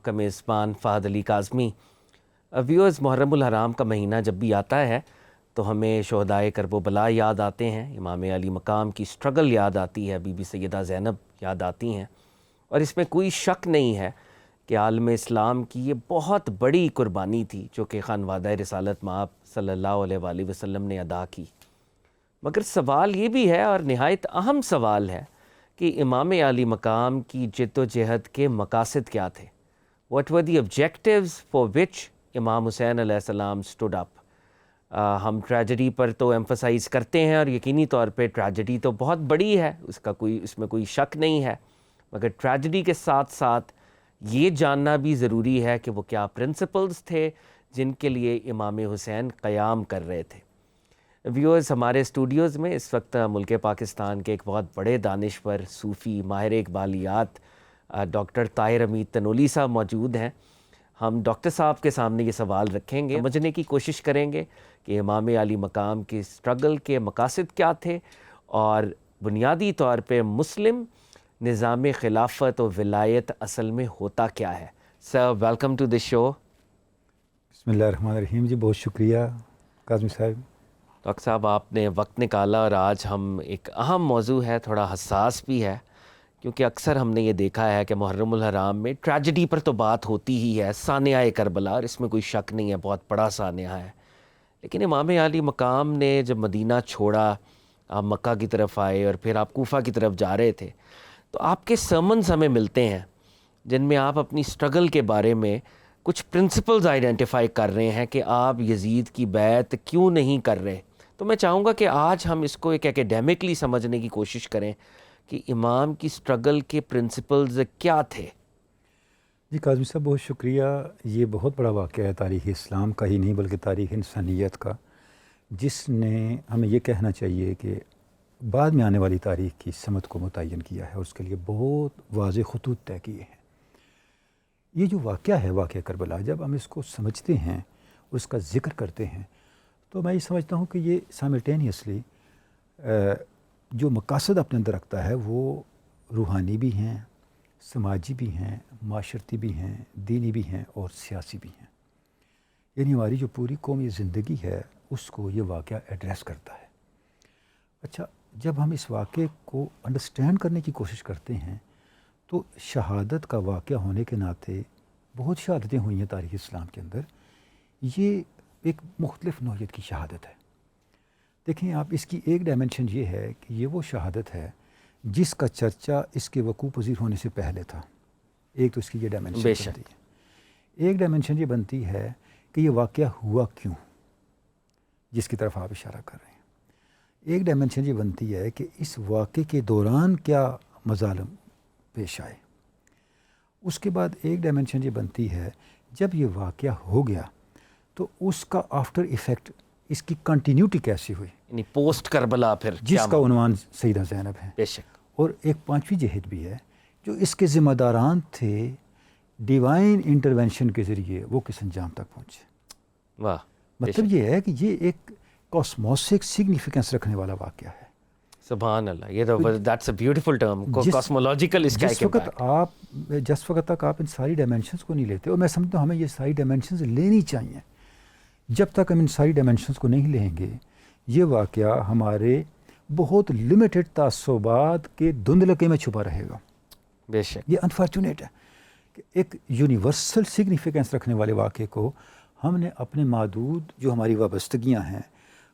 آپ کا میزبان فہد علی کاظمی۔ ویورز، محرم الحرام کا مہینہ جب بھی آتا ہے تو ہمیں شہدائے کرب و بلا یاد آتے ہیں، امام علی مقام کی سٹرگل یاد آتی ہے، بی بی سیدہ زینب یاد آتی ہیں، اور اس میں کوئی شک نہیں ہے کہ عالم اسلام کی یہ بہت بڑی قربانی تھی جو کہ خانوادہ رسالت مآب صلی اللہ علیہ وآلہ وسلم نے ادا کی۔ مگر سوال یہ بھی ہے، اور نہایت اہم سوال ہے، کہ امام علی مقام کی جد و جہد کے مقاصد کیا تھے؟ What were the objectives for which امام حسین علیہ السلام stood up؟ ہم ٹریجڈی پر تو ایمفسائز کرتے ہیں، اور یقینی طور پہ ٹریجڈی تو بہت بڑی ہے، اس میں کوئی شک نہیں ہے، مگر ٹریجڈی کے ساتھ ساتھ یہ جاننا بھی ضروری ہے کہ وہ کیا پرنسپلز تھے جن کے لیے امام حسین قیام کر رہے تھے۔ ویورز، ہمارے اسٹوڈیوز میں اس وقت ملک پاکستان کے ایک بہت بڑے دانشور، صوفی، ماہر اقبالیات ڈاکٹر طاہر حمید تنولی صاحب موجود ہیں۔ ہم ڈاکٹر صاحب کے سامنے یہ سوال رکھیں گے، سمجھنے کی کوشش کریں گے کہ امام علی مقام کی سٹرگل کے مقاصد کیا تھے، اور بنیادی طور پہ مسلم نظام خلافت و ولایت اصل میں ہوتا کیا ہے۔ سر، ویلکم ٹو دی شو۔ بسم اللہ الرحمن الرحیم۔ جی بہت شکریہ کاظمی صاحب۔ ڈاکٹر صاحب، آپ نے وقت نکالا، اور آج ہم ایک اہم موضوع ہے، تھوڑا حساس بھی ہے، کیونکہ اکثر ہم نے یہ دیکھا ہے کہ محرم الحرام میں ٹریجڈی پر تو بات ہوتی ہی ہے، سانحہ کربلا، اور اس میں کوئی شک نہیں ہے، بہت بڑا سانحہ ہے۔ لیکن امام علی مقام نے جب مدینہ چھوڑا، آپ مکہ کی طرف آئے، اور پھر آپ کوفہ کی طرف جا رہے تھے، تو آپ کے سرمنز ہمیں ملتے ہیں جن میں آپ اپنی سٹرگل کے بارے میں کچھ پرنسپلز آئیڈینٹیفائی کر رہے ہیں کہ آپ یزید کی بیعت کیوں نہیں کر رہے۔ تو میں چاہوں گا کہ آج ہم اس کو ایک ایکیڈیمکلی سمجھنے کی کوشش کریں کہ امام کی سٹرگل کے پرنسپلز کیا تھے۔ جی کاظمی صاحب، بہت شکریہ۔ یہ بہت بڑا واقعہ ہے تاریخ اسلام کا ہی نہیں بلکہ تاریخ انسانیت کا، جس نے ہمیں یہ کہنا چاہیے کہ بعد میں آنے والی تاریخ کی سمت کو متعین کیا ہے، اور اس کے لیے بہت واضح خطوط طے کیے ہیں۔ یہ جو واقعہ ہے، واقعہ کربلا، جب ہم اس کو سمجھتے ہیں اور اس کا ذکر کرتے ہیں تو میں یہ سمجھتا ہوں کہ یہ سائملٹینیسلی جو مقاصد اپنے اندر رکھتا ہے وہ روحانی بھی ہیں، سماجی بھی ہیں، معاشرتی بھی ہیں، دینی بھی ہیں، اور سیاسی بھی ہیں۔ یعنی ہماری جو پوری قومی زندگی ہے اس کو یہ واقعہ ایڈریس کرتا ہے۔ اچھا، جب ہم اس واقعے کو انڈرسٹینڈ کرنے کی کوشش کرتے ہیں تو شہادت کا واقعہ ہونے کے ناطے بہت شہادتیں ہوئی ہیں تاریخ اسلام کے اندر، یہ ایک مختلف نوعیت کی شہادت ہے۔ دیکھیں آپ، اس کی ایک ڈائمنشن یہ ہے کہ یہ وہ شہادت ہے جس کا چرچا اس کے وقوع پذیر ہونے سے پہلے تھا۔ ایک تو اس کی یہ ڈائمنشن بنتی ہے۔ ایک ڈائمنشن یہ بنتی ہے کہ یہ واقعہ ہوا کیوں، جس کی طرف آپ اشارہ کر رہے ہیں۔ ایک ڈائمنشن یہ بنتی ہے کہ اس واقعے کے دوران کیا مظالم پیش آئے۔ اس کے بعد ایک ڈائمنشن یہ بنتی ہے جب یہ واقعہ ہو گیا تو اس کا آفٹر ایفیکٹ، اس کی کنٹینیوٹی کیسی ہوئی، یعنی پوسٹ کربلا پھر جس کا عنوان سیدہ زینب ہے۔ بے شک۔ اور ایک پانچویں جہت بھی ہے جو اس کے ذمہ داران تھے، ڈیوائن انٹرونشن کے ذریعے وہ کس انجام تک پہنچے۔ واہ، مطلب یہ ہے کہ یہ ایک کاسموسک سگنیفیکنس رکھنے والا واقعہ ہے۔ سبحان اللہ، یہ تو that's a beautiful term, cosmological. اس کا جس وقت تک آپ ان ساری ڈائمنشنز کو نہیں لیتے، اور میں سمجھتا ہوں ہمیں یہ ساری ڈائمنشنز لینی چاہیے، جب تک ہم ان ساری ڈائمنشنز کو نہیں لیں گے یہ واقعہ ہمارے بہت لمیٹڈ تعصبات کے دھندلکے میں چھپا رہے گا۔ بے شک، یہ انفارچونیٹ ہے کہ ایک یونیورسل سگنیفیکنس رکھنے والے واقعے کو ہم نے اپنے محدود جو ہماری وابستگیاں ہیں،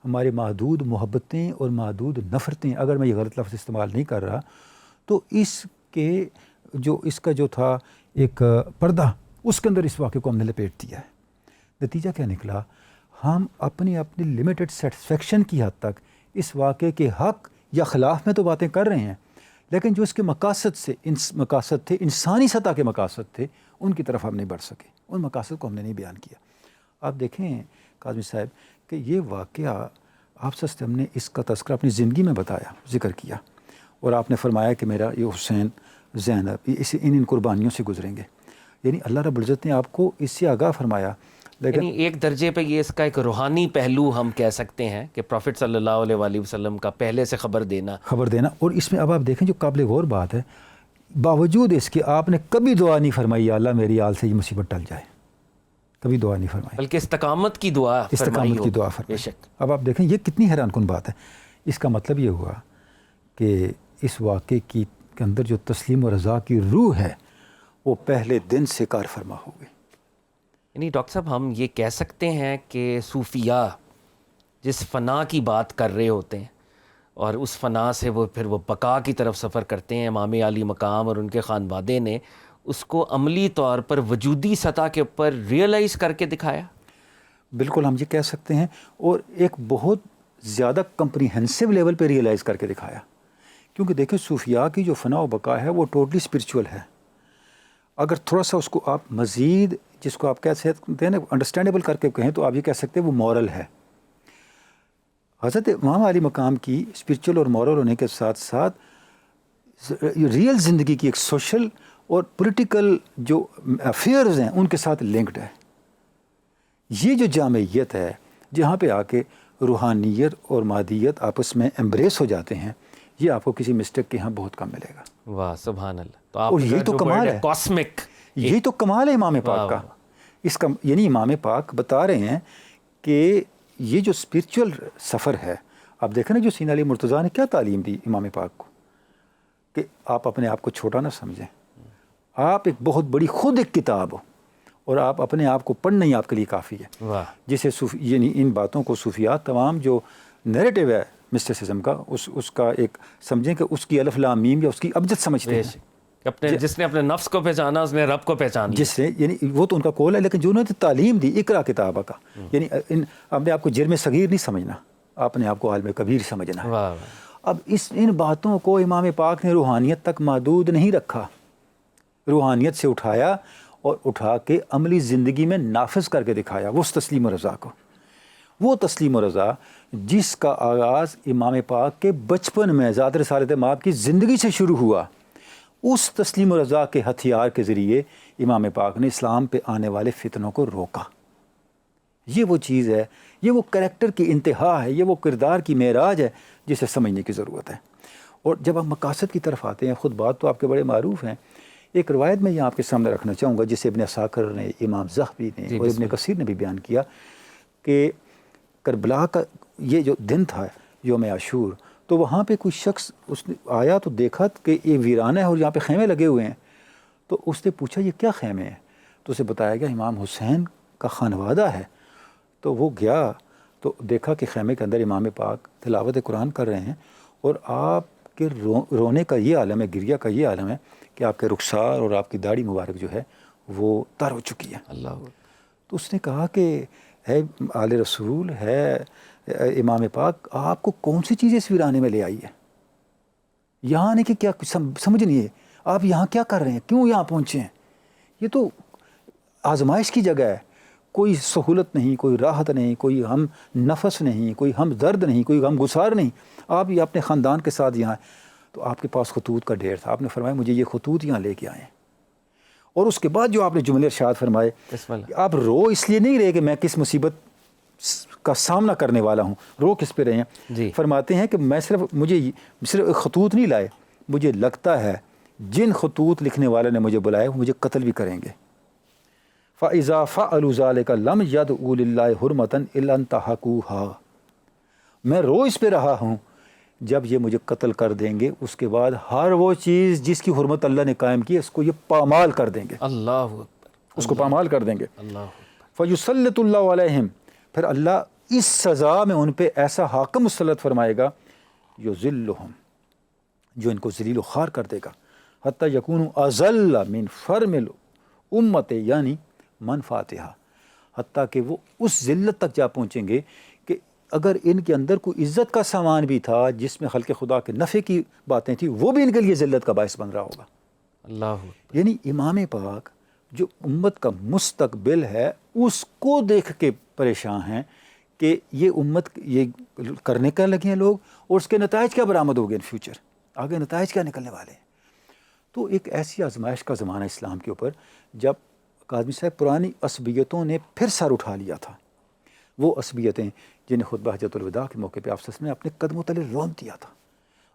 ہمارے محدود محبتیں اور محدود نفرتیں، اگر میں یہ غلط لفظ استعمال نہیں کر رہا، تو اس کا جو تھا ایک پردہ، اس کے اندر اس واقعے کو ہم نے لپیٹ دیا ہے۔ نتیجہ کیا نکلا؟ ہم اپنی لمیٹڈ سیٹسفیکشن کی حد تک اس واقعے کے حق یا خلاف میں تو باتیں کر رہے ہیں، لیکن جو اس کے مقاصد تھے، انسانی سطح کے مقاصد تھے، ان کی طرف ہم نہیں بڑھ سکے، ان مقاصد کو ہم نے نہیں بیان کیا۔ آپ دیکھیں کاظمی صاحب کہ یہ واقعہ آپ سے ہم نے اس کا تذکرہ اپنی زندگی میں بتایا، ذکر کیا، اور آپ نے فرمایا کہ میرا یہ حسین، زینب، ان قربانیوں سے گزریں گے۔ یعنی اللہ رب العزت نے آپ کو اس سے آگاہ فرمایا۔ لیکن یعنی ایک درجے پہ یہ اس کا ایک روحانی پہلو ہم کہہ سکتے ہیں کہ پروفٹ صلی اللہ علیہ وآلہ وسلم کا پہلے سے خبر دینا۔ اور اس میں اب آپ دیکھیں جو قابل غور بات ہے، باوجود اس کے آپ نے کبھی دعا نہیں فرمائی یا اللہ میری آل سے یہ مصیبت ٹل جائے، کبھی دعا نہیں فرمائی، بلکہ استقامت کی دعا فرمائی استقامت کی ہو. دعا بے فرمائی. شک. اب آپ دیکھیں یہ کتنی حیران کن بات ہے. اس کا مطلب یہ ہوا کہ اس واقعے کے اندر جو تسلیم و رضا کی روح ہے وہ پہلے دن سے کار فرما ہو گئی. یعنی ڈاکٹر صاحب ہم یہ کہہ سکتے ہیں کہ صوفیاء جس فنا کی بات کر رہے ہوتے ہیں اور اس فنا سے وہ پھر وہ بقا کی طرف سفر کرتے ہیں، امام علی مقام اور ان کے خانوادے نے اس کو عملی طور پر وجودی سطح کے اوپر ریئلائز کر کے دکھایا. بالکل ہم یہ کہہ سکتے ہیں، اور ایک بہت زیادہ کمپریہنسو لیول پہ ریئلائز کر کے دکھایا. کیونکہ دیکھیں صوفیاء کی جو فنا و بقا ہے وہ ٹوٹلی اسپرچول ہے. اگر تھوڑا سا اس کو آپ مزید جس کو آپ کہہ سکتے ہیں نا انڈرسٹینڈیبل کر کے کہیں تو آپ یہ کہہ سکتے ہیں وہ مورل ہے. حضرت امام علی مقام کی اسپرچول اور مورل ہونے کے ساتھ ساتھ ریئل زندگی کی ایک سوشل اور پولیٹیکل جو افیئرز ہیں ان کے ساتھ لنکڈ ہے. یہ جو جامعیت ہے جہاں پہ آ کے روحانیت اور مادیت آپس میں ایمبریس ہو جاتے ہیں، یہ آپ کو کسی مسٹیک کے ہاں بہت کم ملے گا. واہ سبحان اللہ. تو آپ اور یہی تو کمال ہے، کاسمک، یہی تو کمال ہے امام پاک کا. اس کا یعنی امام پاک بتا رہے ہیں کہ یہ جو اسپرچول سفر ہے، آپ دیکھیں نا جو سینہ علی مرتضیٰ نے کیا تعلیم دی امام پاک کو، کہ آپ اپنے آپ کو چھوٹا نہ سمجھیں، آپ ایک بہت بڑی خود ایک کتاب ہو اور آپ اپنے آپ کو پڑھنا ہی آپ کے لیے کافی ہے. واہ. جسے یعنی ان باتوں کو صوفیاء تمام جو نیریٹو ہے مسٹیسزم کا اس کا ایک سمجھیں کہ اس کی الف لام میم یا اس کی ابجد سمجھتے ہیں. جس نے اپنے نفس کو پہچانا اس نے رب کو پہچان لیا. جس سے یعنی وہ تو ان کا قول ہے، لیکن جو انہوں نے تعلیم دی اقرا کتابہ کا، یعنی اپنے آپ کو جرم صغیر نہیں سمجھنا، اپنے آپ کو عالم کبیر سمجھنا. واہ. اب ان باتوں کو امام پاک نے روحانیت تک محدود نہیں رکھا، روحانیت سے اٹھایا اور اٹھا کے عملی زندگی میں نافذ کر کے دکھایا وہ تسلیم و رضا کو. وہ تسلیم و رضا جس کا آغاز امام پاک کے بچپن میں ذات رسالت مآب کی زندگی سے شروع ہوا، اس تسلیم و رضا کے ہتھیار کے ذریعے امام پاک نے اسلام پہ آنے والے فتنوں کو روکا. یہ وہ چیز ہے، یہ وہ کریکٹر کی انتہا ہے، یہ وہ کردار کی معراج ہے جسے سمجھنے کی ضرورت ہے. اور جب ہم مقاصد کی طرف آتے ہیں، خود بات تو آپ کے بڑے معروف ہیں. ایک روایت میں یہاں آپ کے سامنے رکھنا چاہوں گا جسے ابن عساکر نے، امام زہبی نے اور ابن کثیر نے بھی بیان کیا، کہ کربلا کا یہ جو دن تھا یوم عاشور، تو وہاں پہ کوئی شخص اس نے آیا تو دیکھا کہ یہ ویرانہ ہے اور یہاں پہ خیمے لگے ہوئے ہیں. تو اس نے پوچھا یہ کیا خیمے ہیں؟ تو اسے بتایا گیا امام حسین کا خانوادہ ہے. تو وہ گیا تو دیکھا کہ خیمے کے اندر امام پاک تلاوت قرآن کر رہے ہیں اور آپ کے رونے کا یہ عالم ہے، گریہ کا یہ عالم ہے کہ آپ کے رخسار اور آپ کی داڑھی مبارک جو ہے وہ تر ہو چکی ہے. اللہ. تو اس نے کہا کہ ہے آل رسول ہے امام پاک، آپ کو کون سی چیز اس ویرانے میں لے آئی ہے؟ یہاں آنے کی کیا سمجھ نہیں ہے، آپ یہاں کیا کر رہے ہیں، کیوں یہاں پہنچے ہیں؟ یہ تو آزمائش کی جگہ ہے، کوئی سہولت نہیں، کوئی راحت نہیں، کوئی ہم نفس نہیں، کوئی ہم درد نہیں، کوئی غم گسار نہیں. آپ یہ اپنے خاندان کے ساتھ یہاں ہیں. تو آپ کے پاس خطوط کا ڈھیر تھا، آپ نے فرمایا مجھے یہ خطوط یہاں لے کے آئے ہیں. اور اس کے بعد جو آپ نے جملے ارشاد فرمائے، آپ رو اس لیے نہیں رہے کہ میں کس مصیبت کا سامنا کرنے والا ہوں، رو کس پہ رہے ہیں. جی. فرماتے ہیں کہ میں مجھے صرف خطوط نہیں لائے، مجھے لگتا ہے جن خطوط لکھنے والے نے مجھے بلائے وہ مجھے قتل بھی کریں گے. فَإِذَا فَعَلُوا ذَلِكَ لَمْ يَدْعُوا لِلَّهِ حُرْمَةً إِلَّا انْتَهَكُوهَا. میں رو اس پہ رہا ہوں، جب یہ مجھے قتل کر دیں گے اس کے بعد ہر وہ چیز جس کی حرمت اللہ نے قائم کی اس کو یہ پامال کر دیں گے. اللہ اکبر. اس کو پامال کر دیں گے. اللہ. فَيُسَلِّطُ اللَّهُ عَلَيْهِمْ. پھر اللہ اس سزا میں ان پہ ایسا حاکم مسلط فرمائے گا یذلہم، جو ان کو ذلیل و خوار کر دے گا، حتی یکونوا اذل من فرم الامت، یعنی منفعتها، حتیٰ کہ وہ اس ذلت تک جا پہنچیں گے کہ اگر ان کے اندر کوئی عزت کا سامان بھی تھا جس میں خلق خدا کے نفع کی باتیں تھیں، وہ بھی ان کے لیے ذلت کا باعث بن رہا ہوگا. اللہ. یعنی امام پاک جو امت کا مستقبل ہے اس کو دیکھ کے پریشان ہیں کہ یہ امت یہ کرنے کا لگے ہیں لوگ، اور اس کے نتائج کیا برآمد ہو گئے ان فیوچر، آگے نتائج کیا نکلنے والے ہیں. تو ایک ایسی آزمائش کا زمانہ اسلام کے اوپر جب کاظمی صاحب پرانی عصبیتوں نے پھر سر اٹھا لیا تھا. وہ عصبیتیں جنہیں خطبہ حجۃ الوداع کے موقع پہ آپ صلی اللہ علیہ وسلم نے اپنے قدموں تلے رون دیا تھا،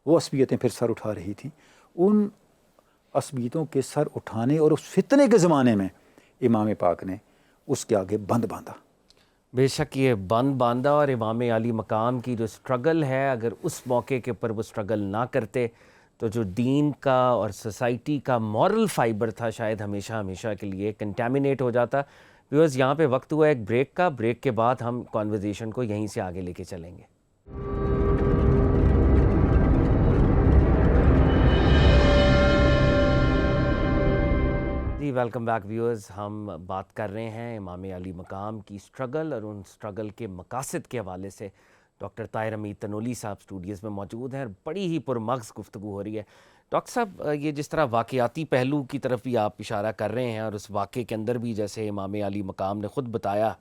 وہ عصبیتیں پھر سر اٹھا رہی تھیں. ان عصبیتوں کے سر اٹھانے اور اس فتنے کے زمانے میں امام پاک نے اس کے آگے بند باندھا. بے شک یہ بند باندھا، اور امام علی مقام کی جو سٹرگل ہے، اگر اس موقع کے اوپر وہ سٹرگل نہ کرتے تو جو دین کا اور سوسائٹی کا مورل فائبر تھا شاید ہمیشہ ہمیشہ کے لیے کنٹامینیٹ ہو جاتا. ویورز یہاں پہ وقت ہوا ایک بریک کا. بریک کے بعد ہم کانورزیشن کو یہیں سے آگے لے کے چلیں گے. جی ویلکم بیک ویورز. ہم بات کر رہے ہیں امام علی مقام کی سٹرگل اور ان سٹرگل کے مقاصد کے حوالے سے. ڈاکٹر طاہر حمید تنولی صاحب اسٹوڈیوز میں موجود ہیں، بڑی ہی پرمغز گفتگو ہو رہی ہے. ڈاکٹر صاحب یہ جس طرح واقعاتی پہلو کی طرف بھی آپ اشارہ کر رہے ہیں، اور اس واقعے کے اندر بھی جیسے امام علی مقام نے خود بتایا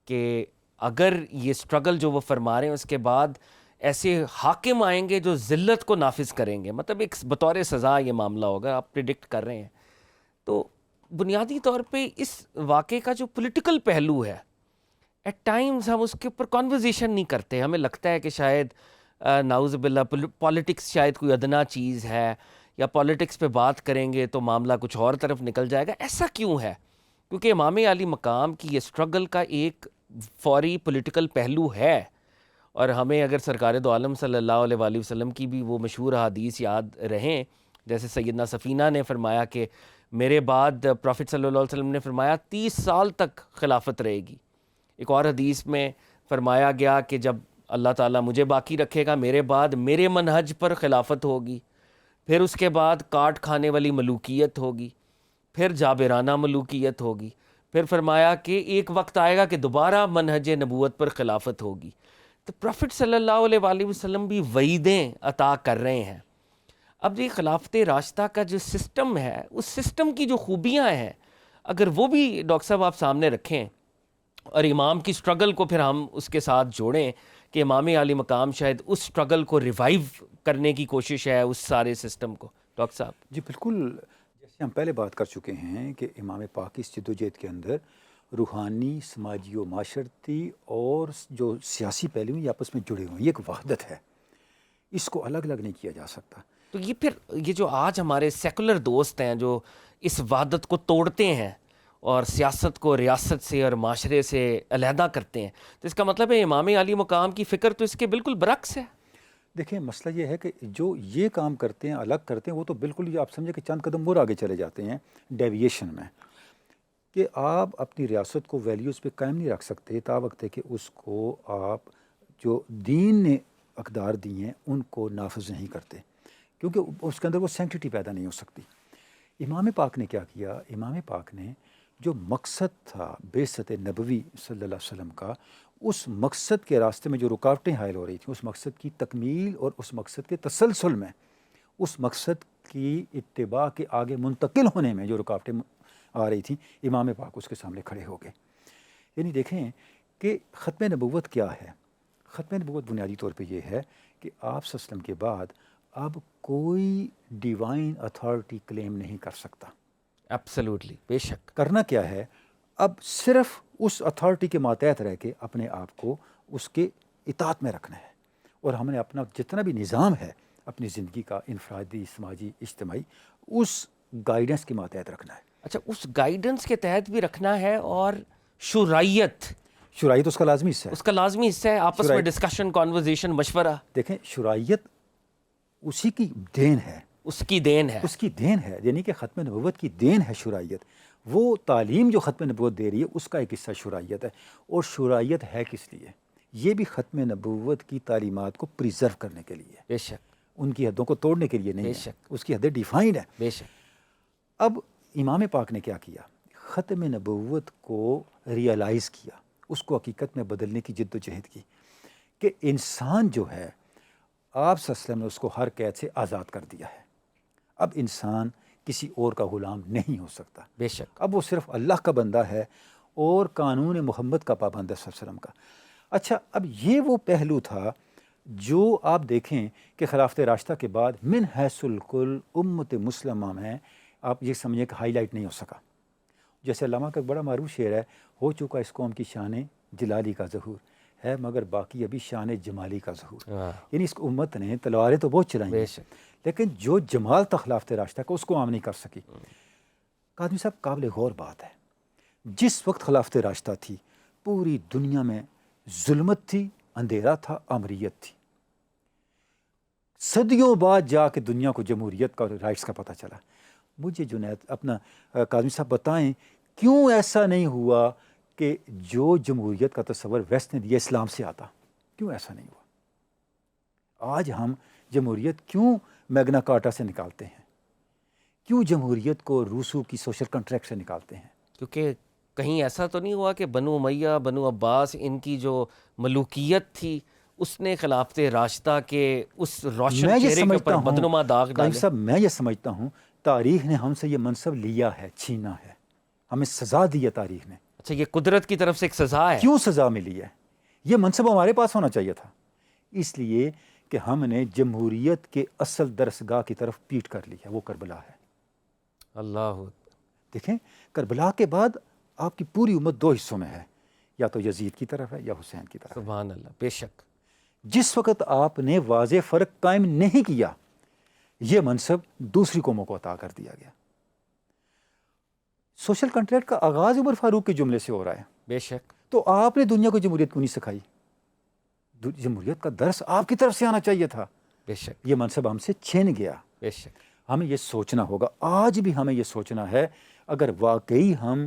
کہ اگر یہ سٹرگل جو وہ فرما رہے ہیں اس کے بعد ایسے حاکم آئیں گے جو ذلت کو نافذ کریں گے، مطلب ایک بطور سزا یہ معاملہ ہوگا، آپ پریڈکٹ کر رہے ہیں. تو بنیادی طور پہ اس واقعے کا جو پولیٹیکل پہلو ہے، ایٹ ٹائمز ہم اس کے اوپر کانورزیشن نہیں کرتے. ہمیں لگتا ہے کہ شاید نعوذ باللہ پالیٹکس شاید کوئی ادنا چیز ہے، یا پالیٹکس پہ بات کریں گے تو معاملہ کچھ اور طرف نکل جائے گا. ایسا کیوں ہے؟ کیونکہ امام علی مقام کی یہ سٹرگل کا ایک فوری پولیٹیکل پہلو ہے. اور ہمیں اگر سرکار دو عالم صلی اللہ علیہ وآلہ وسلم کی بھی وہ مشہور حدیث یاد رہیں، جیسے سیدنا سفینہ نے فرمایا کہ میرے بعد پروفٹ صلی اللہ علیہ وسلم نے فرمایا 30 سال تک خلافت رہے گی. ایک اور حدیث میں فرمایا گیا کہ جب اللہ تعالیٰ مجھے باقی رکھے گا میرے بعد میرے منہج پر خلافت ہوگی، پھر اس کے بعد کاٹ کھانے والی ملوکیت ہوگی، پھر جابرانہ ملوکیت ہوگی، پھر فرمایا کہ ایک وقت آئے گا کہ دوبارہ منہج نبوت پر خلافت ہوگی. تو پروفٹ صلی اللہ علیہ وآلہ وسلم بھی وعیدیں عطا کر رہے ہیں. اب یہ خلافت راشدہ کا جو سسٹم ہے، اس سسٹم کی جو خوبیاں ہیں اگر وہ بھی ڈاکٹر صاحب آپ سامنے رکھیں، اور امام کی سٹرگل کو پھر ہم اس کے ساتھ جوڑیں کہ امام علی مقام شاید اس سٹرگل کو ریوائیو کرنے کی کوشش ہے اس سارے سسٹم کو. ڈاکٹر صاحب جی بالکل، جیسے ہم پہلے بات کر چکے ہیں کہ امام پاک کی اس جدوجہد کے اندر روحانی، سماجی و معاشرتی اور جو سیاسی پہلو ہیں یہ آپس میں جڑے ہوئے ہیں. یہ ایک وحدت ہے، اس کو الگ الگ نہیں کیا جا سکتا. تو یہ پھر یہ جو آج ہمارے سیکولر دوست ہیں جو اس وحدت کو توڑتے ہیں اور سیاست کو ریاست سے اور معاشرے سے علیحدہ کرتے ہیں، تو اس کا مطلب ہے امام علی مقام کی فکر تو اس کے بالکل برعکس ہے. دیکھیں مسئلہ یہ ہے کہ جو یہ کام کرتے ہیں، الگ کرتے ہیں، وہ تو بالکل یہ آپ سمجھیں کہ چند قدم اور آگے چلے جاتے ہیں ڈیویشن میں، کہ آپ اپنی ریاست کو ویلیوز پہ قائم نہیں رکھ سکتے تا وقت ہے کہ اس کو آپ جو دین نے اقدار دی ہیں ان کو نافذ نہیں کرتے، کیونکہ اس کے اندر وہ سینکٹیٹی پیدا نہیں ہو سکتی. امام پاک نے کیا کیا؟ امام پاک نے جو مقصد تھا بعثت نبوی صلی اللہ علیہ وسلم کا، اس مقصد کے راستے میں جو رکاوٹیں حائل ہو رہی تھیں، اس مقصد کی تکمیل اور اس مقصد کے تسلسل میں، اس مقصد کی اتباع کے آگے منتقل ہونے میں جو رکاوٹیں آ رہی تھیں، امام پاک اس کے سامنے کھڑے ہو گئے. یعنی دیکھیں کہ ختم نبوت کیا ہے. ختم نبوت بنیادی طور پہ یہ ہے کہ آپ صلی اللہ علیہ وسلم کے بعد اب کوئی ڈیوائن اتھارٹی کلیم نہیں کر سکتا. ایبسلیوٹلی، بے شک. کرنا کیا ہے؟ اب صرف اس اتھارٹی کے ماتحت رہ کے اپنے آپ کو اس کے اطاعت میں رکھنا ہے، اور ہم نے اپنا جتنا بھی نظام ہے اپنی زندگی کا، انفرادی، سماجی، اجتماعی، اس گائیڈنس کے ماتحت رکھنا ہے. اچھا، اس گائیڈنس کے تحت بھی رکھنا ہے، اور شرعیت شرعیت اس کا لازمی حصہ ہے. اس کا لازمی حصہ ہے. آپس میں ڈسکشن، کانورزیشن، مشورہ. دیکھیں شرعیت اسی کی دین ہے، اس کی دین ہے، اس کی دین ہے، یعنی کہ ختم نبوت کی دین ہے شرعیت. وہ تعلیم جو ختم نبوت دے رہی ہے اس کا ایک حصہ شرعیت ہے. اور شرعیت ہے کس لیے؟ یہ بھی ختم نبوت کی تعلیمات کو پریزرو کرنے کے لیے، بے شک، ان کی حدوں کو توڑنے کے لیے نہیں ہے. اس کی حدیں ڈیفائنڈ ہیں. بے شک. اب امام پاک نے کیا کیا؟ ختم نبوت کو ریئلائز کیا، اس کو حقیقت میں بدلنے کی جد و جہد کی کہ انسان جو ہے، آپ صلی اللہ علیہ وسلم نے اس کو ہر قید سے آزاد کر دیا ہے. اب انسان کسی اور کا غلام نہیں ہو سکتا. بے شک. اب وہ صرف اللہ کا بندہ ہے اور قانون محمد کا پابند ہے صلی اللہ علیہ وسلم کا. اچھا، اب یہ وہ پہلو تھا جو آپ دیکھیں کہ خلافت راشدہ کے بعد من حیث الکل امت مسلمہ میں آپ یہ سمجھیں کہ ہائی لائٹ نہیں ہو سکا. جیسے علامہ کا ایک بڑا معروف شعر ہے، ہو چکا اس قوم کی شان جلالی کا ظہور، ہے مگر باقی ابھی شان جمالی کا ظہور. واہ، یعنی اس امت نے تلواریں تو بہت چلائیں بے ہیں شک. لیکن جو جمال تھا خلافت راشدہ کا اس کو عام نہیں کر سکی. کاظمی صاحب قابل غور بات ہے، جس وقت خلافت راشدہ تھی پوری دنیا میں ظلمت تھی، اندھیرا تھا، آمریت تھی. صدیوں بعد جا کے دنیا کو جمہوریت کا اور رائٹس کا پتہ چلا. مجھے جنید اپنا کاظمی صاحب بتائیں کیوں ایسا نہیں ہوا کہ جو جمہوریت کا تصور ویسٹ نے دیا اسلام سے آتا؟ کیوں ایسا نہیں ہوا؟ آج ہم جمہوریت کیوں میگنا کارٹا سے نکالتے ہیں؟ کیوں جمہوریت کو روسو کی سوشل کنٹریکٹ سے نکالتے ہیں؟ کیونکہ کہیں ایسا تو نہیں ہوا کہ بنو امیہ، بنو عباس، ان کی جو ملوکیت تھی اس نے خلافت راشدہ کے اس روشن میں یہ چہرے کے سمجھتا اوپر بدنما داغ ہوں ڈالے؟ صاحب، میں یہ سمجھتا ہوں تاریخ نے ہم سے یہ منصب لیا ہے، چھینا ہے، ہمیں سزا دی ہے تاریخ نے. اچھا، یہ قدرت کی طرف سے ایک سزا ہے. کیوں سزا ملی ہے؟ یہ منصب ہمارے پاس ہونا چاہیے تھا، اس لیے کہ ہم نے جمہوریت کے اصل درسگاہ کی طرف پیٹ کر لی ہے، وہ کربلا ہے. اللہ، دیکھیں کربلا کے بعد آپ کی پوری امت دو حصوں میں ہے، یا تو یزید کی طرف ہے یا حسین کی طرف ہے. سبحان اللہ، بے شک. جس وقت آپ نے واضح فرق قائم نہیں کیا یہ منصب دوسری قوموں کو عطا کر دیا گیا. سوشل کنٹریکٹ کا آغاز عمر فاروق کے جملے سے ہو رہا ہے. بے شک. تو آپ نے دنیا کو جمہوریت کیوں نہیں سکھائی؟ جمہوریت کا درس آپ کی طرف سے آنا چاہیے تھا. بے شک. یہ منصب ہم سے چھین گیا. بے شک. ہمیں یہ سوچنا ہوگا، آج بھی ہمیں یہ سوچنا ہے، اگر واقعی ہم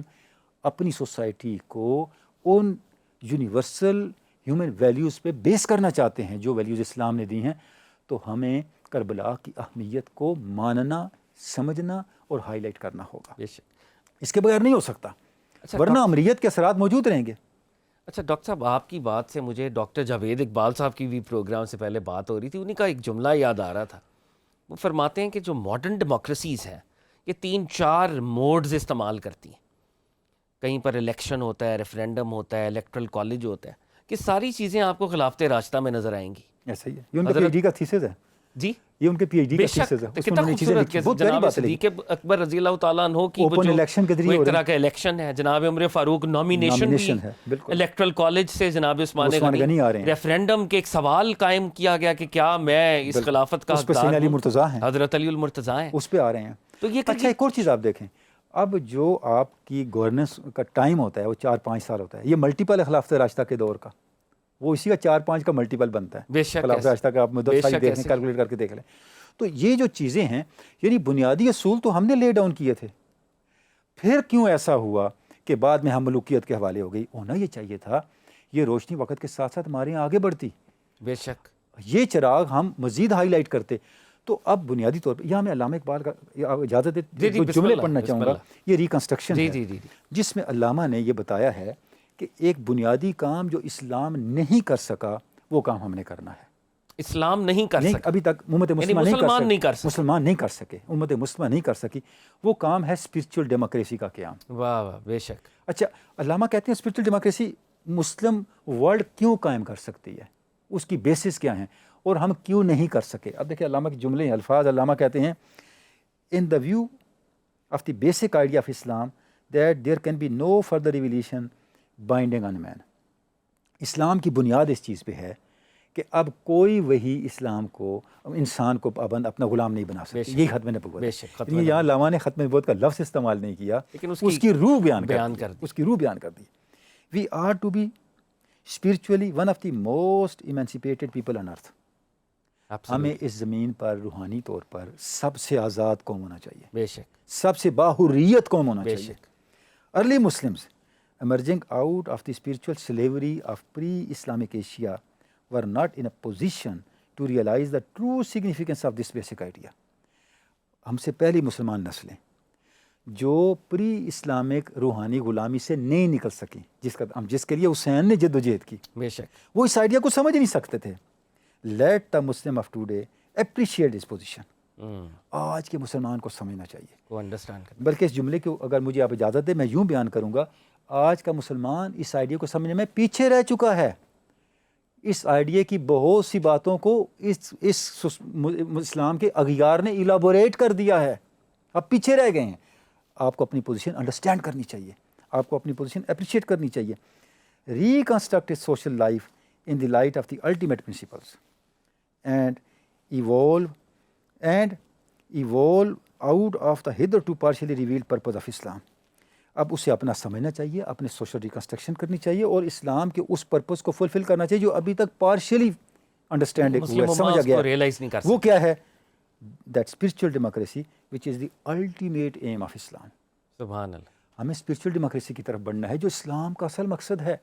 اپنی سوسائٹی کو ان یونیورسل ہیومن ویلیوز پہ بیس کرنا چاہتے ہیں جو ویلیوز اسلام نے دی ہیں، تو ہمیں کربلا کی اہمیت کو ماننا، سمجھنا اور ہائی لائٹ کرنا ہوگا. بے شک. اس کے بغیر نہیں ہو سکتا، ورنہ امریت کے اثرات موجود رہیں گے. اچھا ڈاکٹر صاحب، آپ کی بات سے مجھے ڈاکٹر جاوید اقبال صاحب کی بھی پروگرام سے پہلے بات ہو رہی تھی، انہیں کا ایک جملہ یاد آ رہا تھا. وہ فرماتے ہیں کہ جو ماڈرن ڈیموکریسیز ہیں یہ 3-4 موڈز استعمال کرتی ہیں. کہیں پر الیکشن ہوتا ہے، ریفرینڈم ہوتا ہے، الیکٹرل کالج ہوتا ہے، کہ ساری چیزیں آپ کو خلافت راشدہ میں نظر آئیں گی. ایسا ہی ہے، یہ ان کا پی ایچ ڈی کا تھیسس ہے. جی، یہ ان کے پی ایچ ڈی بے کا شک. تھیسس ہے. اس میں کتنا انہوں نے چیزیں خوبصورت لکھی، کہ بہت پیاری جناب بات ہے. صدیق اکبر رضی اللہ تعالیٰ عنہ کی وہ اوپن جو الیکشن کے ذریعے ایک ہو رہے طرح ہیں. کا الیکشن ہے، جناب عمر فاروق نامینیشن بھی ہے، بالکل. الیکٹرل کالج سے جناب عثمان غنی غنی آ رہے ہیں. ریفرینڈم کے ایک سوال قائم کیا گیا کہ کیا میں اس خلافت کا اس پہ حقدار سین علی ہوں؟ مرتضیٰ ہیں، حضرت علی المرتضیٰ ہیں. اس پہ آ رہے ہیں. تو یہ اچھا ایک اور چیز آپ دیکھیں، اب جو آپ کی گورننس کا ٹائم ہوتا ہے وہ 4-5 سال ہوتا ہے. یہ ملٹیپل ہے خلافت راشدہ کے دور کا، وہ اسی کا 4-5 کا ملٹیپل بنتا ہے. بے شک خلافت راشدہ کا آپ مدت ساری دیکھ لیں، کیلکولیٹ کر کے دیکھ لیں. تو یہ جو چیزیں ہیں، یعنی بنیادی اصول تو ہم نے لے ڈاؤن کیے تھے، پھر کیوں ایسا ہوا کہ بعد میں ہم ملوکیت کے حوالے ہو گئی؟ ہونا یہ چاہیے تھا یہ روشنی وقت کے ساتھ ساتھ ہمارے یہاں آگے بڑھتی، بے شک یہ چراغ ہم مزید ہائی لائٹ کرتے. تو اب بنیادی طور پہ یہاں میں علامہ اقبال کا اجازت ہے جو جملے پڑھنا چاہوں گا، یہ ریکنسٹرکشن ہے جس میں علامہ نے یہ بتایا ہے کہ ایک بنیادی کام جو اسلام نہیں کر سکا وہ کام ہم نے کرنا ہے. اسلام نہیں کر سکا، ابھی تک امت مسلمہ مسلمان نہیں کر سکے، امت مسلمہ نہیں کر سکی، وہ کام ہے اسپرچل ڈیموکریسی کا قیام. واہ واہ، بے شک. اچھا علامہ کہتے ہیں اسپرچل ڈیموکریسی مسلم ورلڈ کیوں قائم کر سکتی ہے، اس کی بیسس کیا ہیں اور ہم کیوں نہیں کر سکے؟ اب دیکھیں علامہ کے جملے الفاظ، علامہ کہتے ہیں in the view of the basic idea of Islam that there can be no further revelation binding on man. اسلام کی بنیاد اس چیز پہ ہے کہ اب کوئی وہی اسلام کو، انسان کو پابند، اپنا غلام نہیں بنا سکتے. یہی ختم نبوت ہے. یہاں علامہ نے ختم نبوت کا لفظ استعمال نہیں کیا، لیکن اس کی روح بیان کر دی. اس کی روح بیان کر دی. We are to be spiritually one of the most emancipated people on earth. ہمیں اس زمین پر روحانی طور پر سب سے آزاد قوم ہونا چاہیے، بے شک، سب سے باحریت قوم ہونا چاہیے. Early Muslims emerging out of the spiritual slavery of pre-Islamic Asia were not in a position to realize the true significance of this basic idea. ہم سے پہلی مسلمان نسلیں جو پری اسلامک روحانی غلامی سے نہیں نکل سکیں، جس کے لیے حسین نے جد و جہد کی، بے شک، وہ اس آئیڈیا کو سمجھ نہیں سکتے تھے. Let the Muslim of today appreciate this position. آج کے مسلمان کو سمجھنا چاہیے، وہ انڈرسٹینڈ کرنا. بلکہ اس جملے کو اگر مجھے آپ اجازت دیں میں یوں بیان کروں گا، آج کا مسلمان اس آئیڈیا کو سمجھنے میں پیچھے رہ چکا ہے. اس آئیڈیا کی بہت سی باتوں کو اس اسلام کے اغیار نے ایلابوریٹ کر دیا ہے، آپ پیچھے رہ گئے ہیں. آپ کو اپنی پوزیشن انڈرسٹینڈ کرنی چاہیے، آپ کو اپنی پوزیشن اپریشیٹ کرنی چاہیے. Reconstruct social life in the light of the ultimate principles and evolve out of the hitherto partially revealed purpose of Islam. اب اسے اپنا سمجھنا چاہیے, اپنے سوشل ریکنسٹرکشن کرنی چاہیے اور اسلام کے اس پرپز کو فلفل کرنا چاہیے جو ابھی تک پارشلی انڈرسٹینڈ ہوا ہے, سمجھا گیا ہے. وہ کیا ہے؟ That spiritual democracy which is the ultimate aim of Islam. سبحان اللہ. ہمیں اسپرچل ڈیموکریسی کی طرف بڑھنا ہے جو اسلام کا اصل مقصد ہے.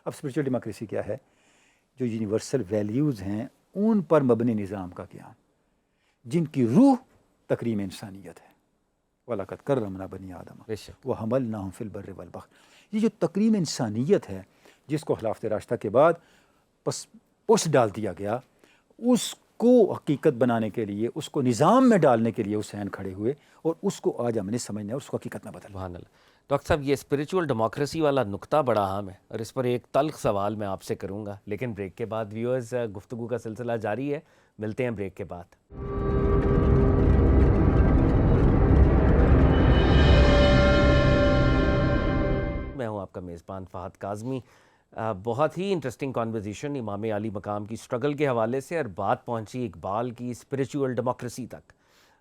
اب اسپرچل ڈیموکریسی کیا ہے؟ جو یونیورسل ویلیوز ہیں ان پر مبنی نظام کا قیام, جن کی روح تکریم انسانیت ہے. وَلَقَدْ كَرَّمْنَا بَنِي آدَمَ وَحَمَلْنَاهُمْ فِي الْبَرِّ وَالْبَحْرِ. یہ جو تکریم انسانیت ہے جس کو خلافت راشدہ کے بعد پس ڈال دیا گیا, اس کو حقیقت بنانے کے لیے, اس کو نظام میں ڈالنے کے لیے حسین کھڑے ہوئے اور اس کو آج ہم نے سمجھنا ہے اور اس کو حقیقت میں بدلنا. سبحان اللہ. ڈاکٹر صاحب یہ اسپریچول ڈیموکریسی والا نقطہ بڑا اہم ہے اور اس پر ایک تلخ سوال میں آپ سے کروں گا, لیکن بریک کے بعد. ویورز, گفتگو کا سلسلہ جاری ہے, ملتے ہیں بریک کے بعد. میں ہوں آپ کا میزبان فہد کاظمی. بہت ہی انٹرسٹنگ کانورزیشن امام علی مقام کی سٹرگل کے حوالے سے, اور بات پہنچی اقبال کی اسپریچول ڈیموکریسی تک.